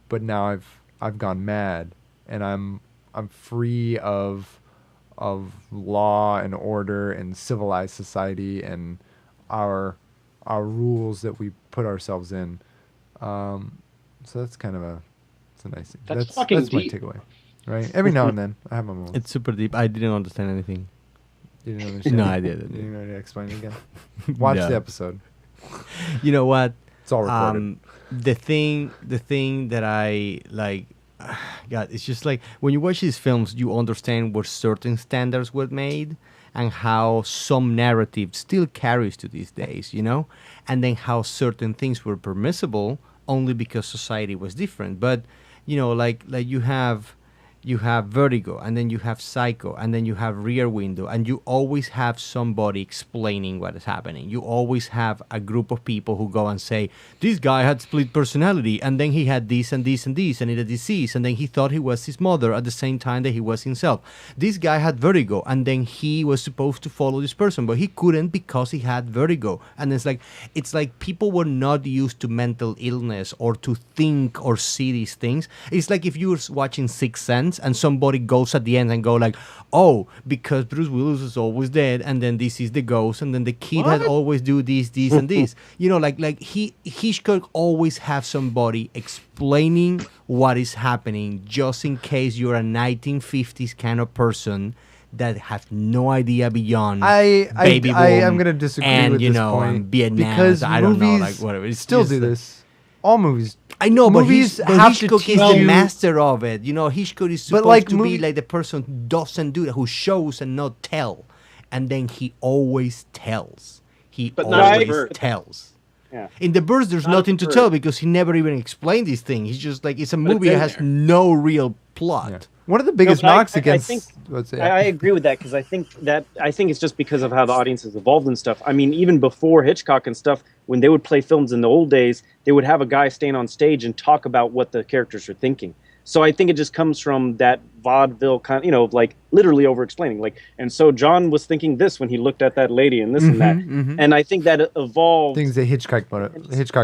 but now I've gone mad, and I'm free of law and order and civilized society and our rules that we put ourselves in. So that's kind of a nice thing. That's my takeaway, right? Every now and then I have my moments. It's super deep. I didn't understand anything. You didn't understand? No, I didn't. You didn't know to explain it again. Watch the episode. You know what? It's all recorded. The thing that I like, God, it's just like when you watch these films, you understand where certain standards were made and how some narrative still carries to these days, you know, and then how certain things were permissible only because society was different. But you know, like you have Vertigo, and then you have Psycho, and then you have Rear Window, and you always have somebody explaining what is happening. You always have a group of people who go and say, this guy had split personality, and then he had this and this and this, and he had a disease, and then he thought he was his mother at the same time that he was himself. This guy had vertigo, and then he was supposed to follow this person, but he couldn't because he had vertigo. And it's like people were not used to mental illness or to think or see these things. It's like if you were watching Sixth Sense, suspense, and somebody goes at the end and go like, oh, because Bruce Willis is always dead, and then this is the ghost, and then the kid has always do this, and this. Hitchcock always have somebody explaining what is happening, just in case you're a 1950s kind of person that have no idea beyond baby boom. I'm going to disagree and, with this point. And Vietnam, because I don't know, like whatever. It's still do this. All movies. I know, but movies Hitchcock is the master of it. Hitchcock is supposed to be like the person who doesn't do that, who shows and not tell. And then he always tells. He always tells. Yeah. In The Birds, there's nothing to tell because he never even explained this thing. He's just like, it's a movie that has no real plot. Yeah. One of the biggest knocks against. I agree with that because I think it's just because of how the audience has evolved and stuff. I mean, even before Hitchcock and stuff, when they would play films in the old days, they would have a guy stand on stage and talk about what the characters are thinking. So I think it just comes from that vaudeville kind, like literally over-explaining. Like, and so John was thinking this when he looked at that lady and this and that. Mm-hmm. And I think that evolved. Things that Hitchcock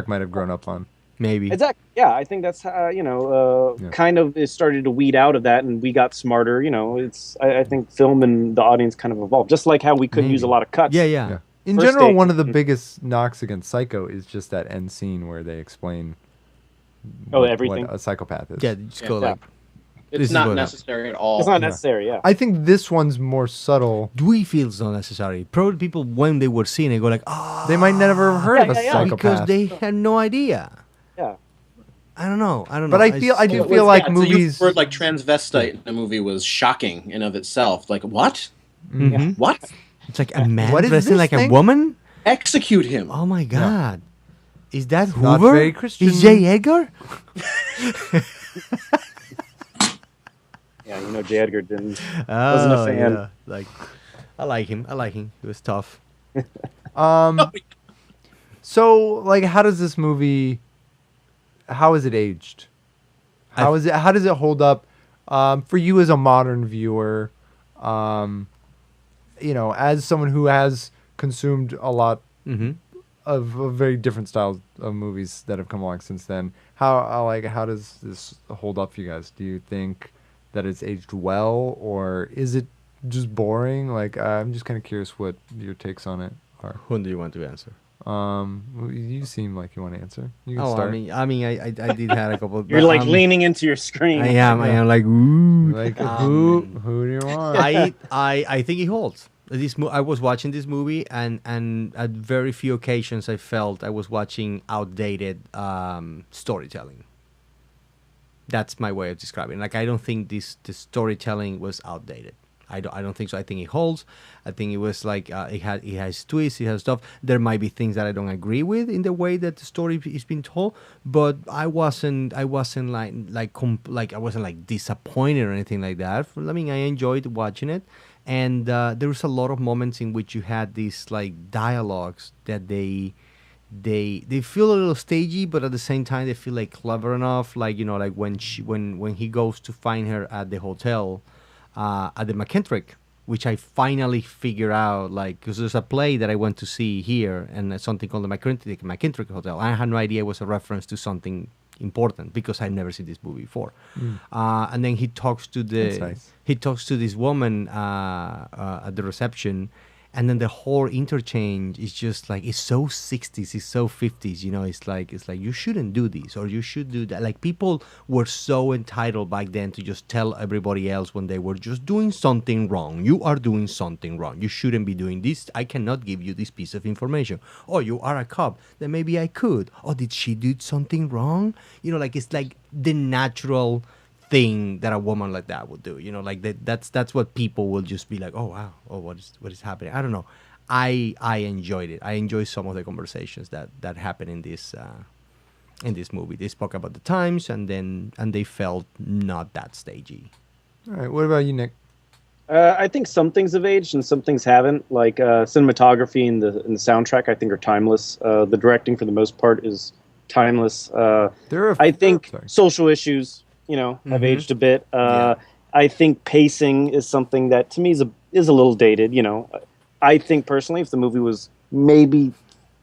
might have grown up on. Maybe. Exactly. Yeah, I think that's kind of it started to weed out of that, and we got smarter. I think film and the audience kind of evolved, just like how we couldn't use a lot of cuts. Yeah. In general, one of the biggest knocks against Psycho is just that end scene where they explain everything what a psychopath is. Yeah, just go like. It's not necessary at all. It's not necessary. Yeah. I think this one's more subtle. We feel it's not necessary. Probably people when they were seeing it go like, they might never have heard of a psychopath because they had no idea. Yeah. I don't know. But I do feel like movies. The word like transvestite in a movie was shocking in of itself. Like what? Mm-hmm. What? It's like a man dressing like a woman. Execute him! Oh my God! Is that Hoover? Not very Christian. Is J. Edgar? Yeah, J. Edgar wasn't a fan. Yeah. Like, I like him. He was tough. So, like, how does this movie? How is it aged? How does it hold up for you as a modern viewer? As someone who has consumed a lot of very different styles of movies that have come along since then. How does this hold up for you guys? Do you think that it's aged well, or is it just boring? Like, I'm just kind of curious what your takes on it are. Who do you want to answer? You seem like you want to answer. You can start. I did have a couple. You're like leaning into your screen. I am like, ooh. Like, who do you want? I think it holds. I was watching this movie, and at very few occasions I felt I was watching outdated storytelling. That's my way of describing it. Like, I don't think the storytelling was outdated. I don't think so. I think it holds. I think it was like it has twists, it has stuff. There might be things that I don't agree with in the way that the story is being told, but I wasn't like disappointed or anything like that. I mean, I enjoyed watching it, and there was a lot of moments in which you had these like dialogues that they feel a little stagey, but at the same time they feel like clever enough. Like, like when he goes to find her at the hotel. At the McKittrick, which I finally figure out, like, because there's a play that I went to see here, and something called the McKittrick Hotel. I had no idea it was a reference to something important because I'd never seen this movie before. And then he talks to this woman at the reception, and then the whole interchange is just like, it's so 60s, it's so 50s, it's like you shouldn't do this or you should do that. Like, people were so entitled back then to just tell everybody else when they were just doing something wrong. You are doing something wrong. You shouldn't be doing this. I cannot give you this piece of information. Oh, you are a cop. Then maybe I could. Oh, did she do something wrong? It's like the natural thing that a woman like that would do, like that's what people will just be like, oh wow, oh what is happening. I don't know. I enjoyed it. I enjoyed some of the conversations that happened in this movie. They spoke about the times, and they felt not that stagey. All right, what about you, Nick? I think some things have aged and some things haven't. Like cinematography and the soundtrack, I think, are timeless. The directing, for the most part, is timeless. I think social issues, have aged a bit. I think pacing is something that to me is a little dated. I think personally, if the movie was maybe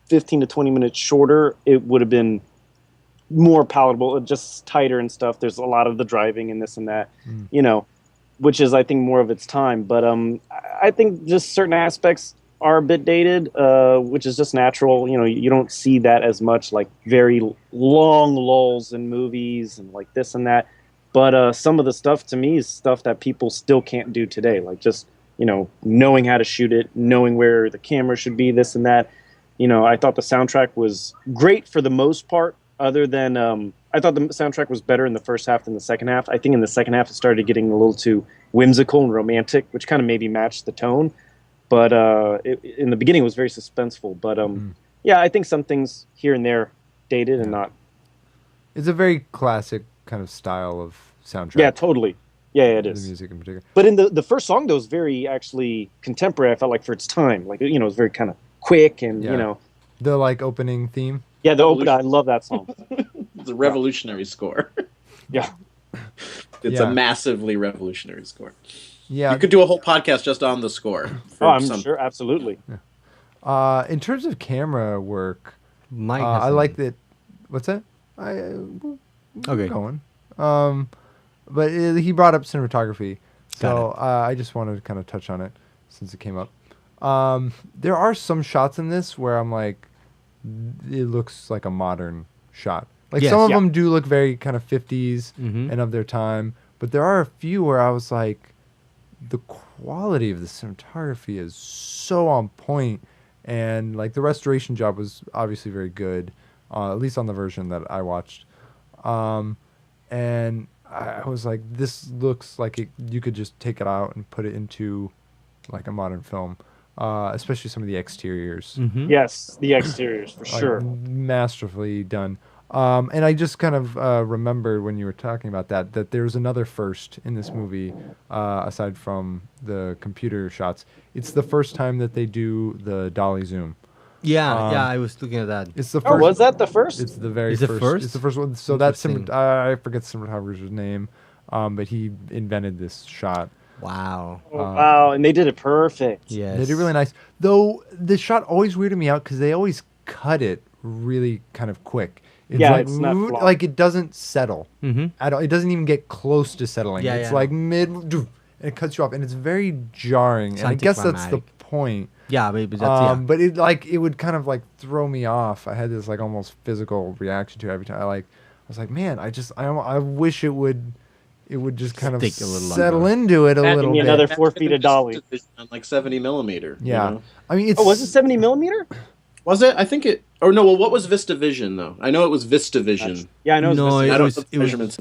15 to 20 minutes shorter, it would have been more palatable, just tighter and stuff. There's a lot of the driving and this and that, you know, which is, I think, more of its time. But I think just certain aspects are a bit dated, which is just natural. You know, you don't see that as much, like very long lulls in movies and like this and that. But some of the stuff to me is stuff that people still can't do today, like just, you know, knowing how to shoot it, knowing where the camera should be, this and that. You know, I thought the soundtrack was great for the most part, other than I thought the soundtrack was better in the first half than the second half. I think in the second half it started getting a little too whimsical and romantic, which kind of maybe matched the tone. But in the beginning it was very suspenseful. But yeah, I think some things here and there dated and not. It's a very classic kind of style of soundtrack. Yeah, totally. Yeah, it is. The music in particular. But in the first song, though, was very actually contemporary. I felt like for its time, like, you know, it was very kind of quick and you know, the like opening theme. Yeah, the opening. I love that song. It's a revolutionary score. Yeah, it's a massively revolutionary score. Yeah, you could do a whole podcast just on the score. I'm sure, absolutely. Yeah. In terms of camera work, I like that. What's that? Okay. Going. But he brought up cinematography, so I just wanted to kind of touch on it since it came up. There are some shots in this where I'm like, it looks like a modern shot. Like some of them do look very kind of 50s and of their time, but there are a few where I was like, the quality of the cinematography is so on point, and like the restoration job was obviously very good, at least on the version that I watched. And I was like, this looks like you could just take it out and put it into like a modern film, especially some of the exteriors. Yes, the exteriors for sure. Masterfully done. And I just kind of remembered when you were talking about that there's another first in this movie, aside from the computer shots. It's the first time that they do the dolly zoom. Yeah, I was looking at that. It's the first. Oh, was that the first? It's the very first. It's the first one. So that's I forget the cinematographer's name, but he invented this shot. Wow. Wow, and they did it perfect. Yes. They did really nice. Though the shot always weirded me out because they always cut it really kind of quick. It's it's not like it doesn't settle at all. It doesn't even get close to settling. It's like mid, and it cuts you off, and it's very jarring. And I guess that's the point. Yeah, maybe that's but it would kind of like throw me off. I had this like almost physical reaction to it every time. I was like, man, I wish it would just kind of settle into it a little bit. Another 4 feet of dolly on like 70 millimeter. Yeah, you know? I mean, was it 70 millimeter? Was it? I think it. Or no? Well, what was VistaVision though? I know it was VistaVision. Yeah, I know. It was.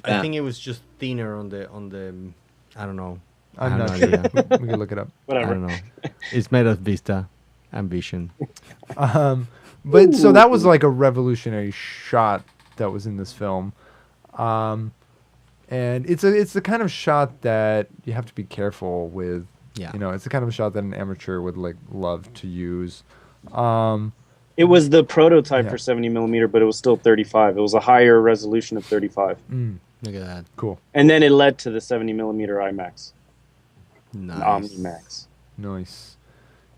I think it was just thinner on the. I don't know. I'm not sure. We can look it up. Whatever. I don't know. It's made of Vista and Vision. But so that was like a revolutionary shot that was in this film, and it's the kind of shot that you have to be careful with. Yeah. You know, it's the kind of shot that an amateur would like love to use. It was the prototype for 70 millimeter, but it was still 35. It was a higher resolution of 35. Look at that. Cool. And then it led to the 70 millimeter IMAX. Nice. OmniMax. Nice.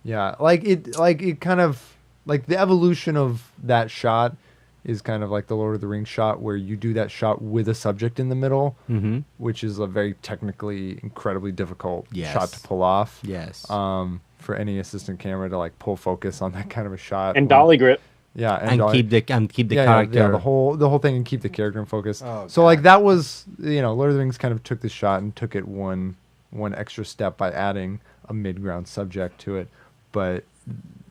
Yeah, like it kind of like the evolution of that shot is kind of like the Lord of the Rings shot where you do that shot with a subject in the middle, which is a very technically incredibly difficult shot to pull off. Yes. For any assistant camera to like pull focus on that kind of a shot. And dolly grip. Yeah, and keep the character. Yeah, the whole thing, and keep the character in focus. So like that was, you know, Lord of the Rings kind of took the shot and took it one extra step by adding a mid-ground subject to it. But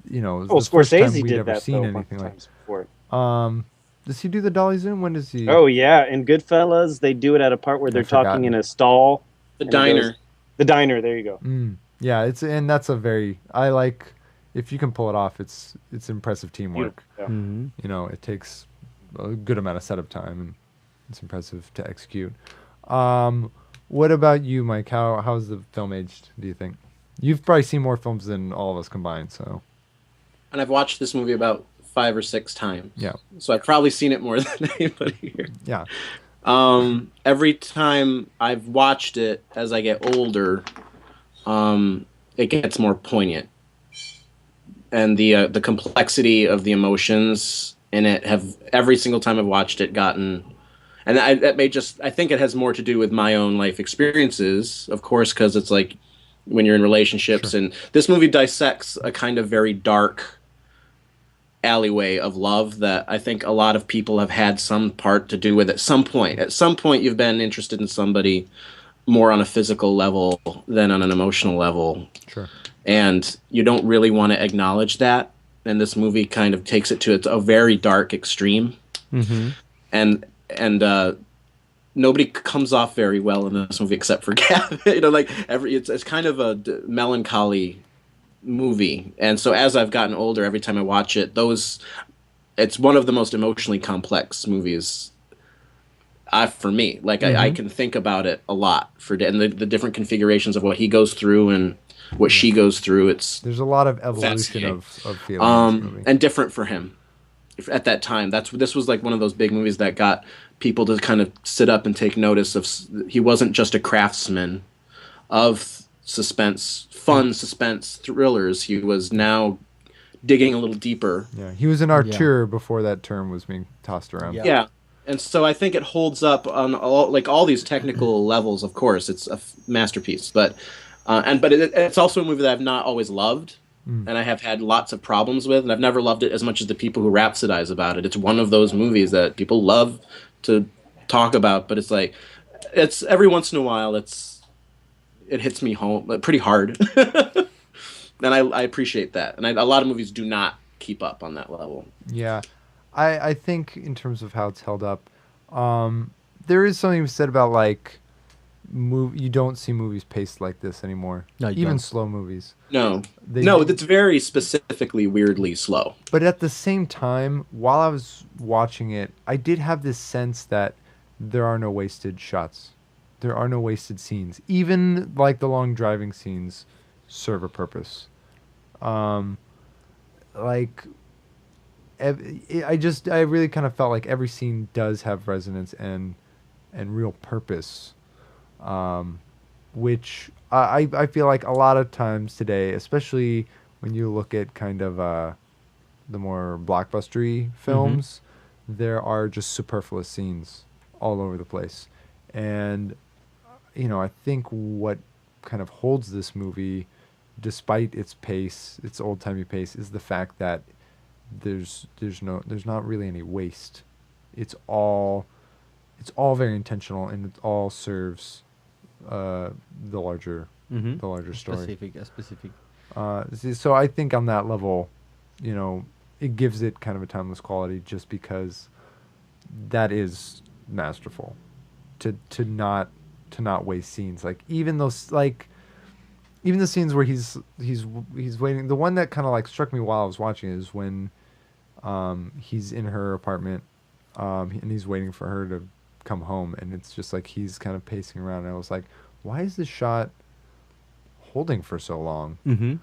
you know, it was the first time we'd ever seen anything like. Does he do the dolly zoom? When does he? Oh yeah, in Goodfellas they do it at a part where they're talking in a stall. The diner. The diner. There you go. Yeah, that's a very I like. If you can pull it off, it's impressive teamwork. Yeah. You know, it takes a good amount of setup time, and it's impressive to execute. What about you, Mike? How's the film aged, do you think? You've probably seen more films than all of us combined, so. And I've watched this movie about 5 or 6 times. Yeah. So I've probably seen it more than anybody here. Yeah. Every time I've watched it as I get older, it gets more poignant. And the complexity of the emotions in it have every single time I've watched it gotten, and that may just, I think it has more to do with my own life experiences, of course, because it's like when you're in relationships, and this movie dissects a kind of very dark alleyway of love that I think a lot of people have had some part to do with at some point. At some point, you've been interested in somebody more on a physical level than on an emotional level. Sure. And you don't really want to acknowledge that. And this movie kind of takes it to a very dark extreme. Mm-hmm. And nobody comes off very well in this movie except for Gavin. It's kind of a melancholy movie. And so as I've gotten older, every time I watch it, it's one of the most emotionally complex movies for me. Like, mm-hmm. I can think about it a lot and the different configurations of what he goes through and what she goes through. There's a lot of evolution of feelings, and different for him at that time. This was like one of those big movies that got people to kind of sit up and take notice of. He wasn't just a craftsman of suspense thrillers. He was now digging a little deeper. Yeah, he was an auteur before that term was being tossed around. Yeah. And so I think it holds up on all these technical levels. Of course, it's a masterpiece, but it's also a movie that I've not always loved, and I have had lots of problems with, and I've never loved it as much as the people who rhapsodize about it. It's one of those movies that people love to talk about, but it's every once in a while it hits me home pretty hard, and I appreciate that. And a lot of movies do not keep up on that level. Yeah. I think in terms of how it's held up, there is something said about like you don't see movies paced like this anymore. No, you even don't. slow movies. No, it's very specifically weirdly slow. But at the same time, while I was watching it, I did have this sense that there are no wasted shots. There are no wasted scenes. Even like the long driving scenes serve a purpose. I really kind of felt like every scene does have resonance and real purpose, which I feel like a lot of times today, especially when you look at kind of the more blockbustery films, there are just superfluous scenes all over the place. And, I think what kind of holds this movie, despite its pace, its old-timey pace, is the fact that there's not really any waste. It's all very intentional, and it all serves the larger story. Specific. So I think on that level, it gives it kind of a timeless quality, just because that is masterful to not waste scenes. Like even the scenes where he's waiting. The one that kind of like struck me while I was watching is when he's in her apartment and he's waiting for her to come home, and it's just like he's kind of pacing around, and I was like, why is this shot holding for so long? Mm-hmm.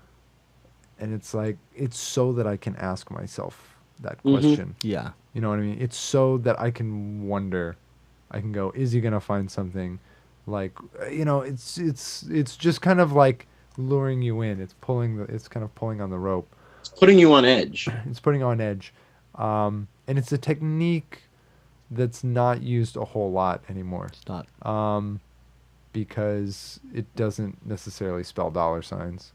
And it's like, it's so that I can ask myself that question. Yeah. You know what I mean? It's so that I can wonder. I can go, is he gonna find something? Like, it's just kind of like luring you in. It's kind of pulling on the rope. It's putting you on edge. It's putting on edge. And it's a technique that's not used a whole lot anymore. It's not. Because it doesn't necessarily spell dollar signs.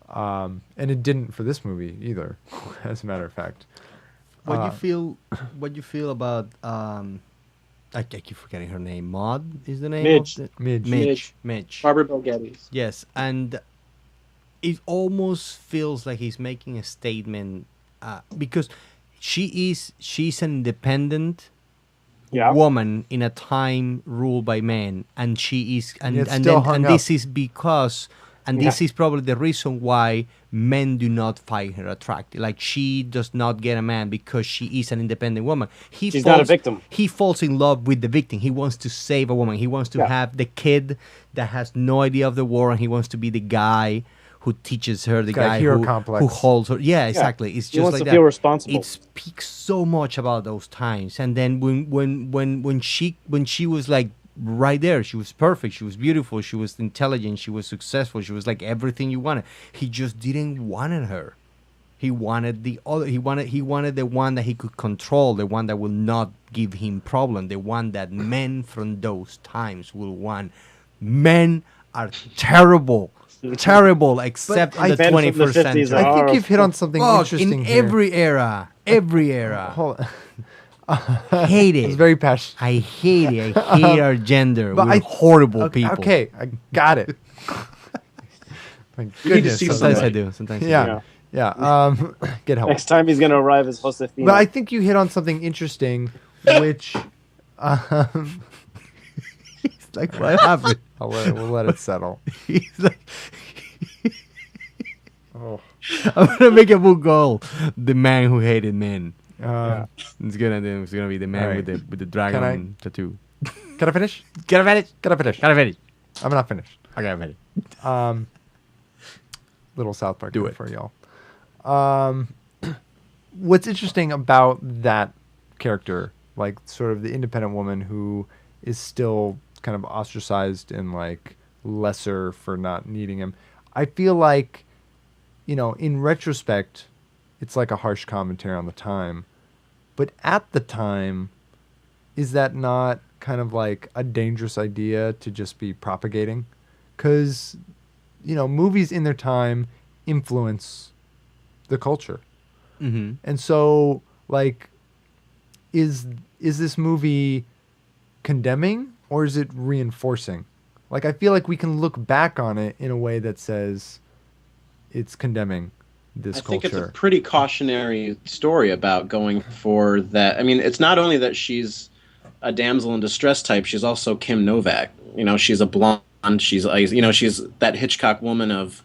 And it didn't for this movie either, as a matter of fact. What you feel about I keep forgetting her name. Maud is the name. Midge. Barbara Bel Geddes. Yes, and it almost feels like he's making a statement because she's an independent woman in a time ruled by men, and she is, and this is because. And this is probably the reason why men do not find her attractive. Like, she does not get a man because she is an independent woman. She's not a victim. He falls in love with the victim. He wants to save a woman. He wants to have the kid that has no idea of the war, and he wants to be the guy who teaches her, the guy who holds her. Yeah, exactly. It's just he wants like to that. feel responsible. It speaks so much about those times. And then when she was like right there, she was perfect, she was beautiful, she was intelligent, she was successful, she was like everything you wanted. He just didn't want her. He wanted the other. He wanted the one that he could control, the one that will not give him problem, the one that men from those times will want. Men are terrible, terrible, except in the 21st century. I think you've hit on something interesting in here. every era. Hold on. Hate it. It's very passionate. I hate it. I hate our gender. But We're horrible okay, people. Okay, I got it. My goodness. Sometimes I do. Sometimes I do. Yeah. Get help. Next time he's going to arrive as Josefina. But I think you hit on something interesting, which He's like, what happened? we'll let it settle. He's like, Oh. I'm gonna make a book called "The Man Who Hated Men." Yeah. It's gonna be the man Right. with the dragon tattoo. Can I finish? Can I finish? Can I finish? Can I finish? I'm not finished. Okay, I'm ready. Little South Park Do it. for y'all. What's interesting about that character, like sort of the independent woman who is still kind of ostracized and like lesser for not needing him. I feel like, you know, in retrospect, it's like a harsh commentary on the time. But at the time, is that not kind of like a dangerous idea to just be propagating? Because, you know, movies in their time influence the culture. Mm-hmm. And so, like, is this movie condemning or is it reinforcing? Like, I feel like we can look back on it in a way that says it's condemning this culture. I think it's a pretty cautionary story about going for that. I mean, it's not only that she's a damsel in distress type, she's also Kim Novak. You know, she's a blonde. She's, you know, she's that Hitchcock woman of,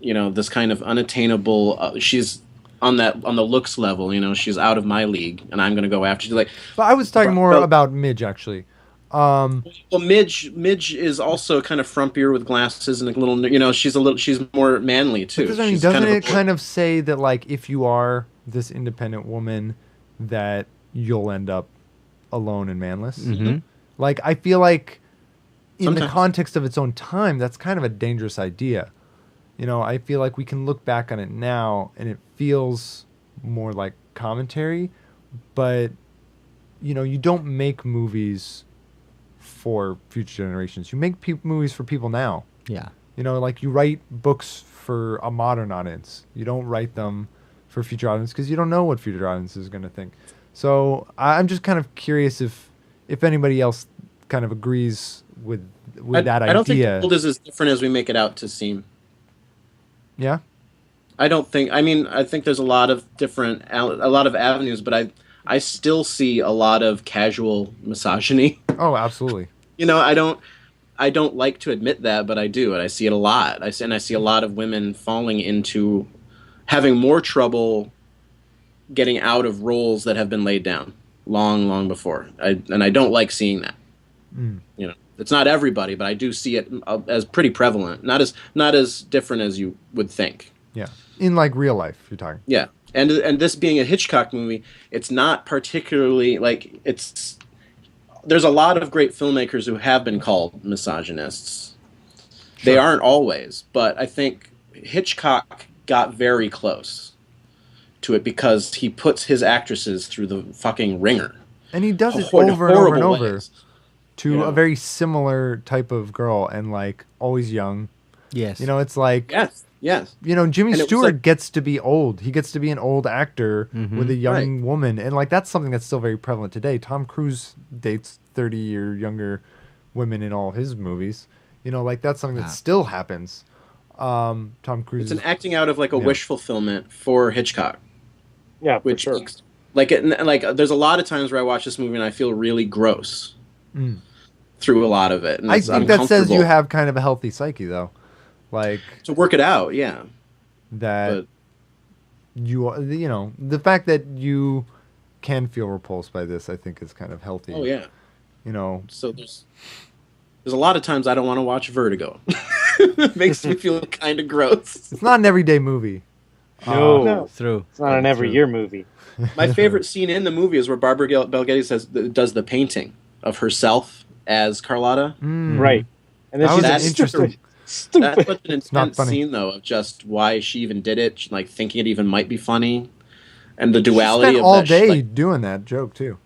you know, this kind of unattainable. She's on the looks level. You know, she's out of my league, and I'm going to go after. She's like, but I was talking more about Midge, actually. Well, Midge is also kind of frumpier with glasses and a little. You know, she's more manly too. Because, I mean, doesn't it kind of say that, like, if you are this independent woman, that you'll end up alone and manless? Mm-hmm. Like, I feel like in the Sometimes. context of its own time, that's kind of a dangerous idea. You know, I feel like we can look back on it now and it feels more like commentary, but, you know, you don't make movies for future generations. You make movies for people now. Yeah. You know, like you write books for a modern audience. You don't write them for future audience because you don't know what future audience is going to think. So I'm just kind of curious if anybody else kind of agrees with that idea. I don't think the world is as different as we make it out to seem. Yeah. I don't think. I mean, I think there's a lot of avenues, but I still see a lot of casual misogyny. Oh, absolutely. You know, I don't like to admit that, but I do, and I see it a lot. I see a lot of women falling into having more trouble getting out of roles that have been laid down long before. And I don't like seeing that. Mm. You know, it's not everybody, but I do see it as pretty prevalent. Not as different as you would think. Yeah. In like real life, you're talking. Yeah. And this being a Hitchcock movie, it's not particularly like it's. There's a lot of great filmmakers who have been called misogynists. Sure. They aren't always, but I think Hitchcock got very close to it because he puts his actresses through the fucking ringer. And he does it in over and over and horrible over ways. to You know? a very similar type of girl and like always young. Yes. You know, it's like Yes. You know, Jimmy And it was Stewart like- gets to be old. He gets to be an old actor with a young woman. And, like, that's something that's still very prevalent today. Tom Cruise dates 30 or younger women in all his movies. You know, like, that's something that still happens. Tom Cruise It's an acting out of like a wish fulfillment for Hitchcock. Yeah, for Which sure. like there's a lot of times where I watch this movie and I feel really gross through a lot of it. And I it's think that says you uncomfortable. have kind of a healthy psyche, though. Like, to work it out, yeah. that But you know, the fact that you can feel repulsed by this, I think is kind of healthy. oh yeah. You know, So there's a lot of times I don't want to watch Vertigo. It makes me feel kind of gross. it's not an everyday movie. No, Through. it's not an every year movie. My favorite scene in the movie is where Barbara Bel Geddes does the painting of herself as Carlotta. Right. And then That she's was That's interesting. Stupid. That's such an not intense funny. scene, though, of just why she even did it, like thinking it even might be funny, and the She duality spent of all that. day Like, doing that joke too.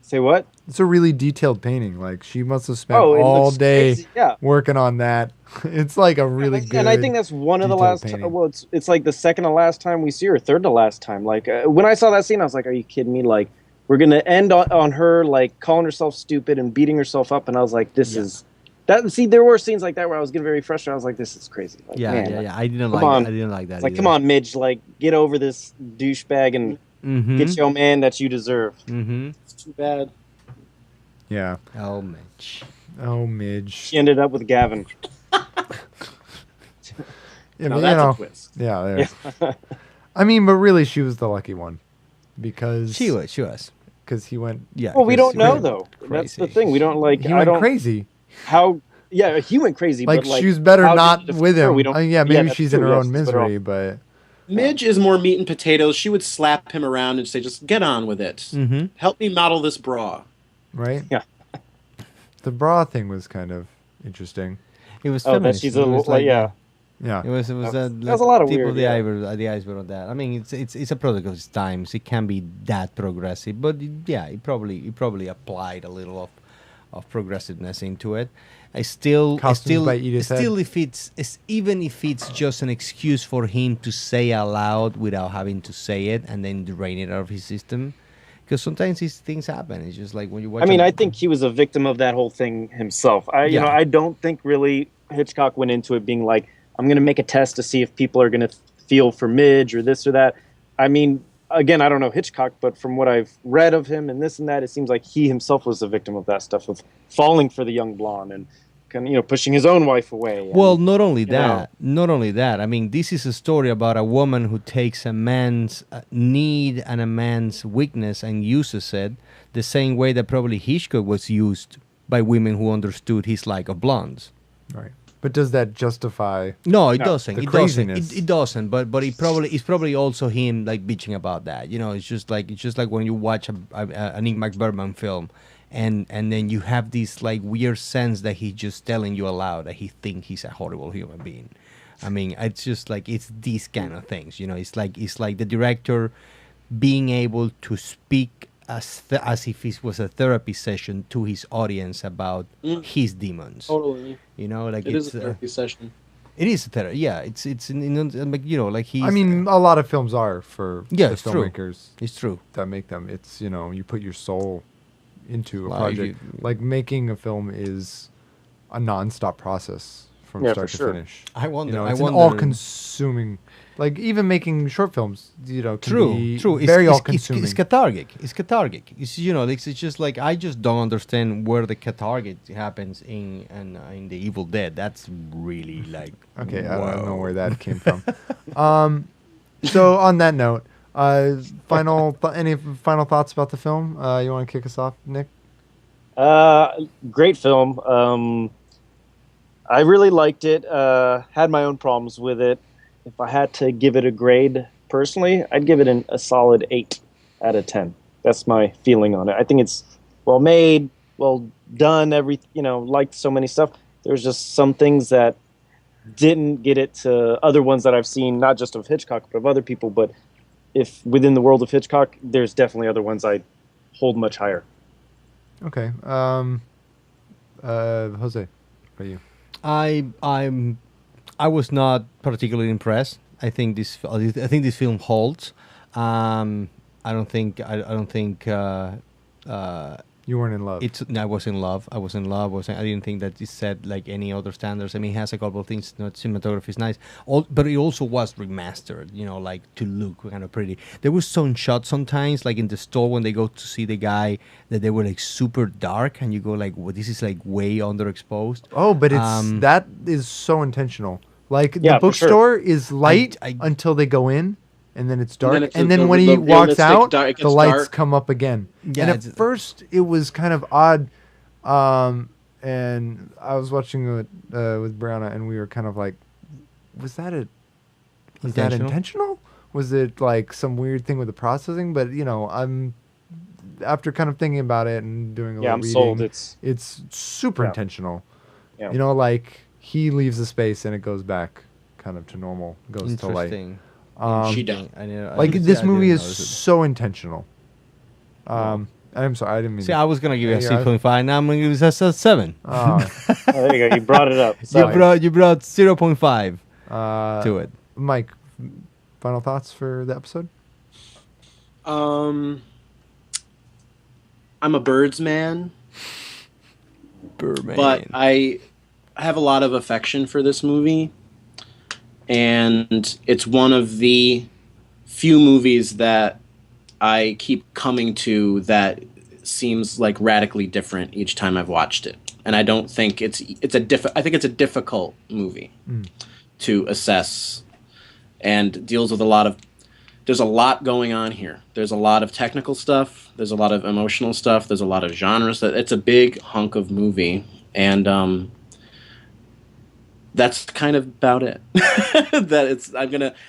Say what? It's a really detailed painting. Like she must have spent Oh, it all looks day crazy. Yeah. working on that. It's like a really good. And I think that's one of the detailed last. painting. Well, it's like the second to last time we see her, third to last time. Like when I saw that scene, I was like, "Are you kidding me?" Like we're gonna end on her like calling herself stupid and beating herself up, and I was like, "This is that." See, there were scenes like that where I was getting very frustrated. I was like, "This is crazy." Like, man, I didn't come like on. that. I didn't like that. It's like, either. come on, Midge, like get over this douchebag and get your man that you deserve. it's too bad. Yeah. Oh, Mitch. Oh, Midge. She ended up with Gavin. Yeah, Now but, that's a twist. Yeah. I mean, but really, she was the lucky one because She was. because he went. Yeah. Well, we because don't know went though. That's the crazy. thing. We don't like. He I went don't crazy. how. Yeah, he went crazy. Like, but like she was better how not did he with defend her? him. We don't. Yeah, maybe that's she's in true, her yes, own she's better off. misery, but Midge is more meat and potatoes. She would slap him around and say, "Just get on with it. Help me model this bra." right? Yeah. The bra thing was kind of interesting. It was Oh, that feminist. she's It a was like, yeah. Yeah. It was That was a lot of tip weird, of the yeah. iceberg on that. I mean, it's a product of its times. It can be that progressive, but it probably applied a little of progressiveness into it. Costumes by Edith Head. Still, even if it's just an excuse for him to say out loud without having to say it and then drain it out of his system, because sometimes these things happen. It's just like when you watch. I mean, I think he was a victim of that whole thing himself. You know, I don't think really Hitchcock went into it being like, I'm going to make a test to see if people are going to feel for Midge or this or that. I mean, again, I don't know Hitchcock, but from what I've read of him and this and that, it seems like he himself was a victim of that stuff, of falling for the young blonde and kind of, pushing his own wife away. Well, and, not only that. I mean, this is a story about a woman who takes a man's need and a man's weakness and uses it the same way that probably Hitchcock was used by women who understood his like of blondes. Right. But does that justify? No, it doesn't. The It craziness. doesn't. It doesn't. But it's probably also him like bitching about that. It's just like when you watch an Ingmar Bergman film, and then you have this like weird sense that he's just telling you aloud that he thinks he's a horrible human being. I mean, it's just like it's these kind of things. It's like the director being able to speak as if it was a therapy session to his audience about his demons. Totally. Like It it's is a therapy session. it is a therapy. Yeah, it's like he's. I mean, a lot of films are for Yeah, the it's true. filmmakers it's true. that make them. It's you put your soul into a Like, project. Like making a film is a non-stop process from Yeah, start for to sure. finish. I wonder. It's an all-consuming. Like even making short films, can be True. very It's all-consuming. It's cathartic. It's it's just like I just don't understand where the cathartic happens in the Evil Dead. That's really like Okay, I don't know whoa. where that came from. So on that note, any final thoughts about the film? You want to kick us off, Nick? Great film. I really liked it. Had my own problems with it. If I had to give it a grade personally, I'd give it a solid 8 out of 10. That's my feeling on it. I think it's well made, well done. Liked so many stuff. There's just some things that didn't get it to other ones that I've seen, not just of Hitchcock, but of other people. But if within the world of Hitchcock, there's definitely other ones I hold much higher. Okay. Jose, what about you? I was not particularly impressed. I think this film holds. I don't think. You weren't in love. I was in love. I didn't think that it set like any other standards. I mean, it has a couple of things. Cinematography is nice, but it also was remastered. Like to look kind of pretty. There was some shots sometimes, like in the store when they go to see the guy, that they were like super dark, and you go like, "Well, this is like way underexposed." Oh, but that is so intentional. Like Yeah, the for sure. bookstore is light I- until they go in, and then it's dark, then it's and then the when he walks realistic out, dark- it the gets lights dark. come up again. Yeah, And at it's- first, it was kind of odd. And I was watching it with Brianna, and we were kind of like, "Was that intentional? Was it like some weird thing with the processing?" But I'm after kind of thinking about it and doing a Yeah, little I'm reading, sold. it's super Yeah. intentional. Yeah. Like he leaves the space and it goes back kind of to normal, goes to light. Interesting. She does. Like this movie is so intentional. I'm sorry, I didn't mean. See, I was gonna give it a 6.5. Now I'm gonna give it a 7. Oh, there you go. You brought it up. You brought 0.5 to it. Mike, final thoughts for the episode? I'm a Birds man. Birdman. But I have a lot of affection for this movie, and it's one of the few movies that I keep coming to that seems like radically different each time I've watched it. And I don't think I think it's a difficult movie to assess, and deals with there's a lot going on here. There's a lot of technical stuff. There's a lot of emotional stuff. There's a lot of genre stuff. It's a big hunk of movie, and that's kind of about it.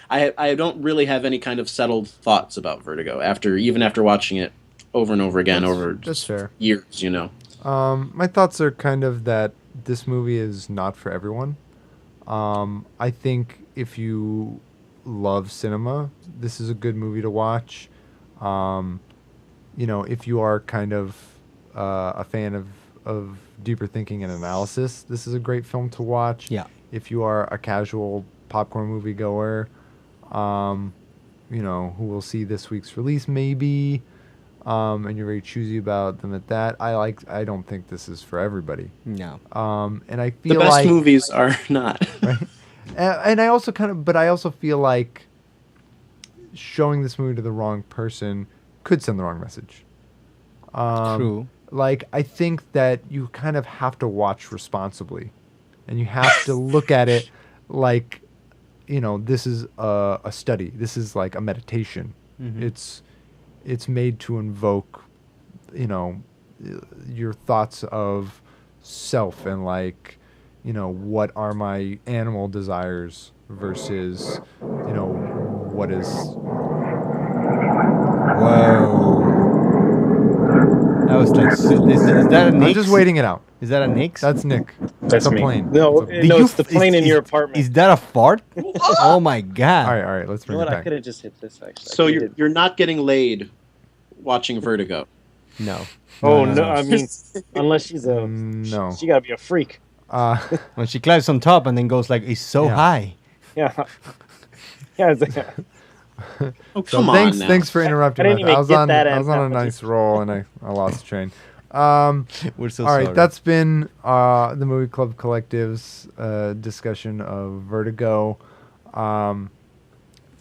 I don't really have any kind of settled thoughts about Vertigo even after watching it over and over again that's fair. Years. My thoughts are kind of that this movie is not for everyone. I think if you love cinema, this is a good movie to watch. If you are kind of a fan of deeper thinking and analysis, this is a great film to watch. Yeah. If you are a casual popcorn movie goer, who will see this week's release maybe, and you're very choosy about them at that, I don't think this is for everybody. No. And I feel the best movies are not. Right? And I also feel like showing this movie to the wrong person could send the wrong message. True. Like, I think that you kind of have to watch responsibly, and you have to look at it like, this is a study. This is like a meditation. Mm-hmm. It's made to invoke, your thoughts of self and like, what are my animal desires versus, what is... Whoa. That was like... Is that a Nick? I'm just waiting it out. Is that a Nick? That's Nick. That's a me. plane. No, it's the plane in your apartment. Is that a fart? Oh my god. All right, let's bring it back. I could have just hit this, actually. So you're not getting laid watching Vertigo? No. Oh, no. I mean, unless she's a... No. She got to be a freak. When she climbs on top and then goes like, it's so high. Yeah. Yeah. Oh, come on now. Thanks for interrupting. I was on a nice roll and I lost the train. We're so all sorry. right, that's been the Movie Club Collective's discussion of Vertigo. I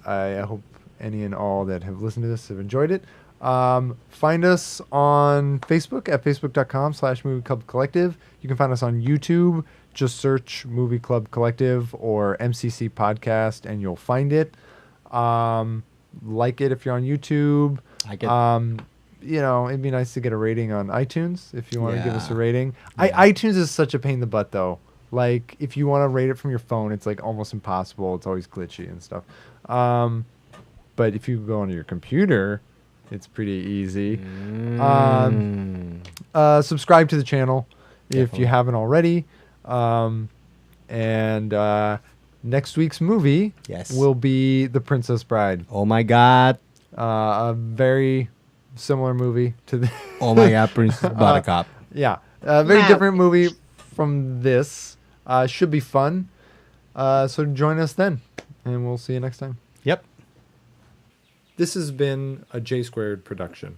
hope any and all that have listened to this have enjoyed it. Find us on Facebook at facebook.com/Movie Club Collective. You can find us on YouTube. Just search Movie Club Collective or MCC Podcast and you'll find it. Like it if you're on YouTube. It'd be nice to get a rating on iTunes if you want to give us a rating. Yeah. iTunes is such a pain in the butt, though. Like, if you want to rate it from your phone, it's like almost impossible. It's always glitchy and stuff. But if you go onto your computer, it's pretty easy. Subscribe to the channel if you haven't already. Next week's movie will be The Princess Bride. Oh my god. A very similar movie to the... Oh my god, Princess Buttercup. Yeah. A very different movie from this. Should be fun. So join us then. And we'll see you next time. Yep. This has been a J Squared production.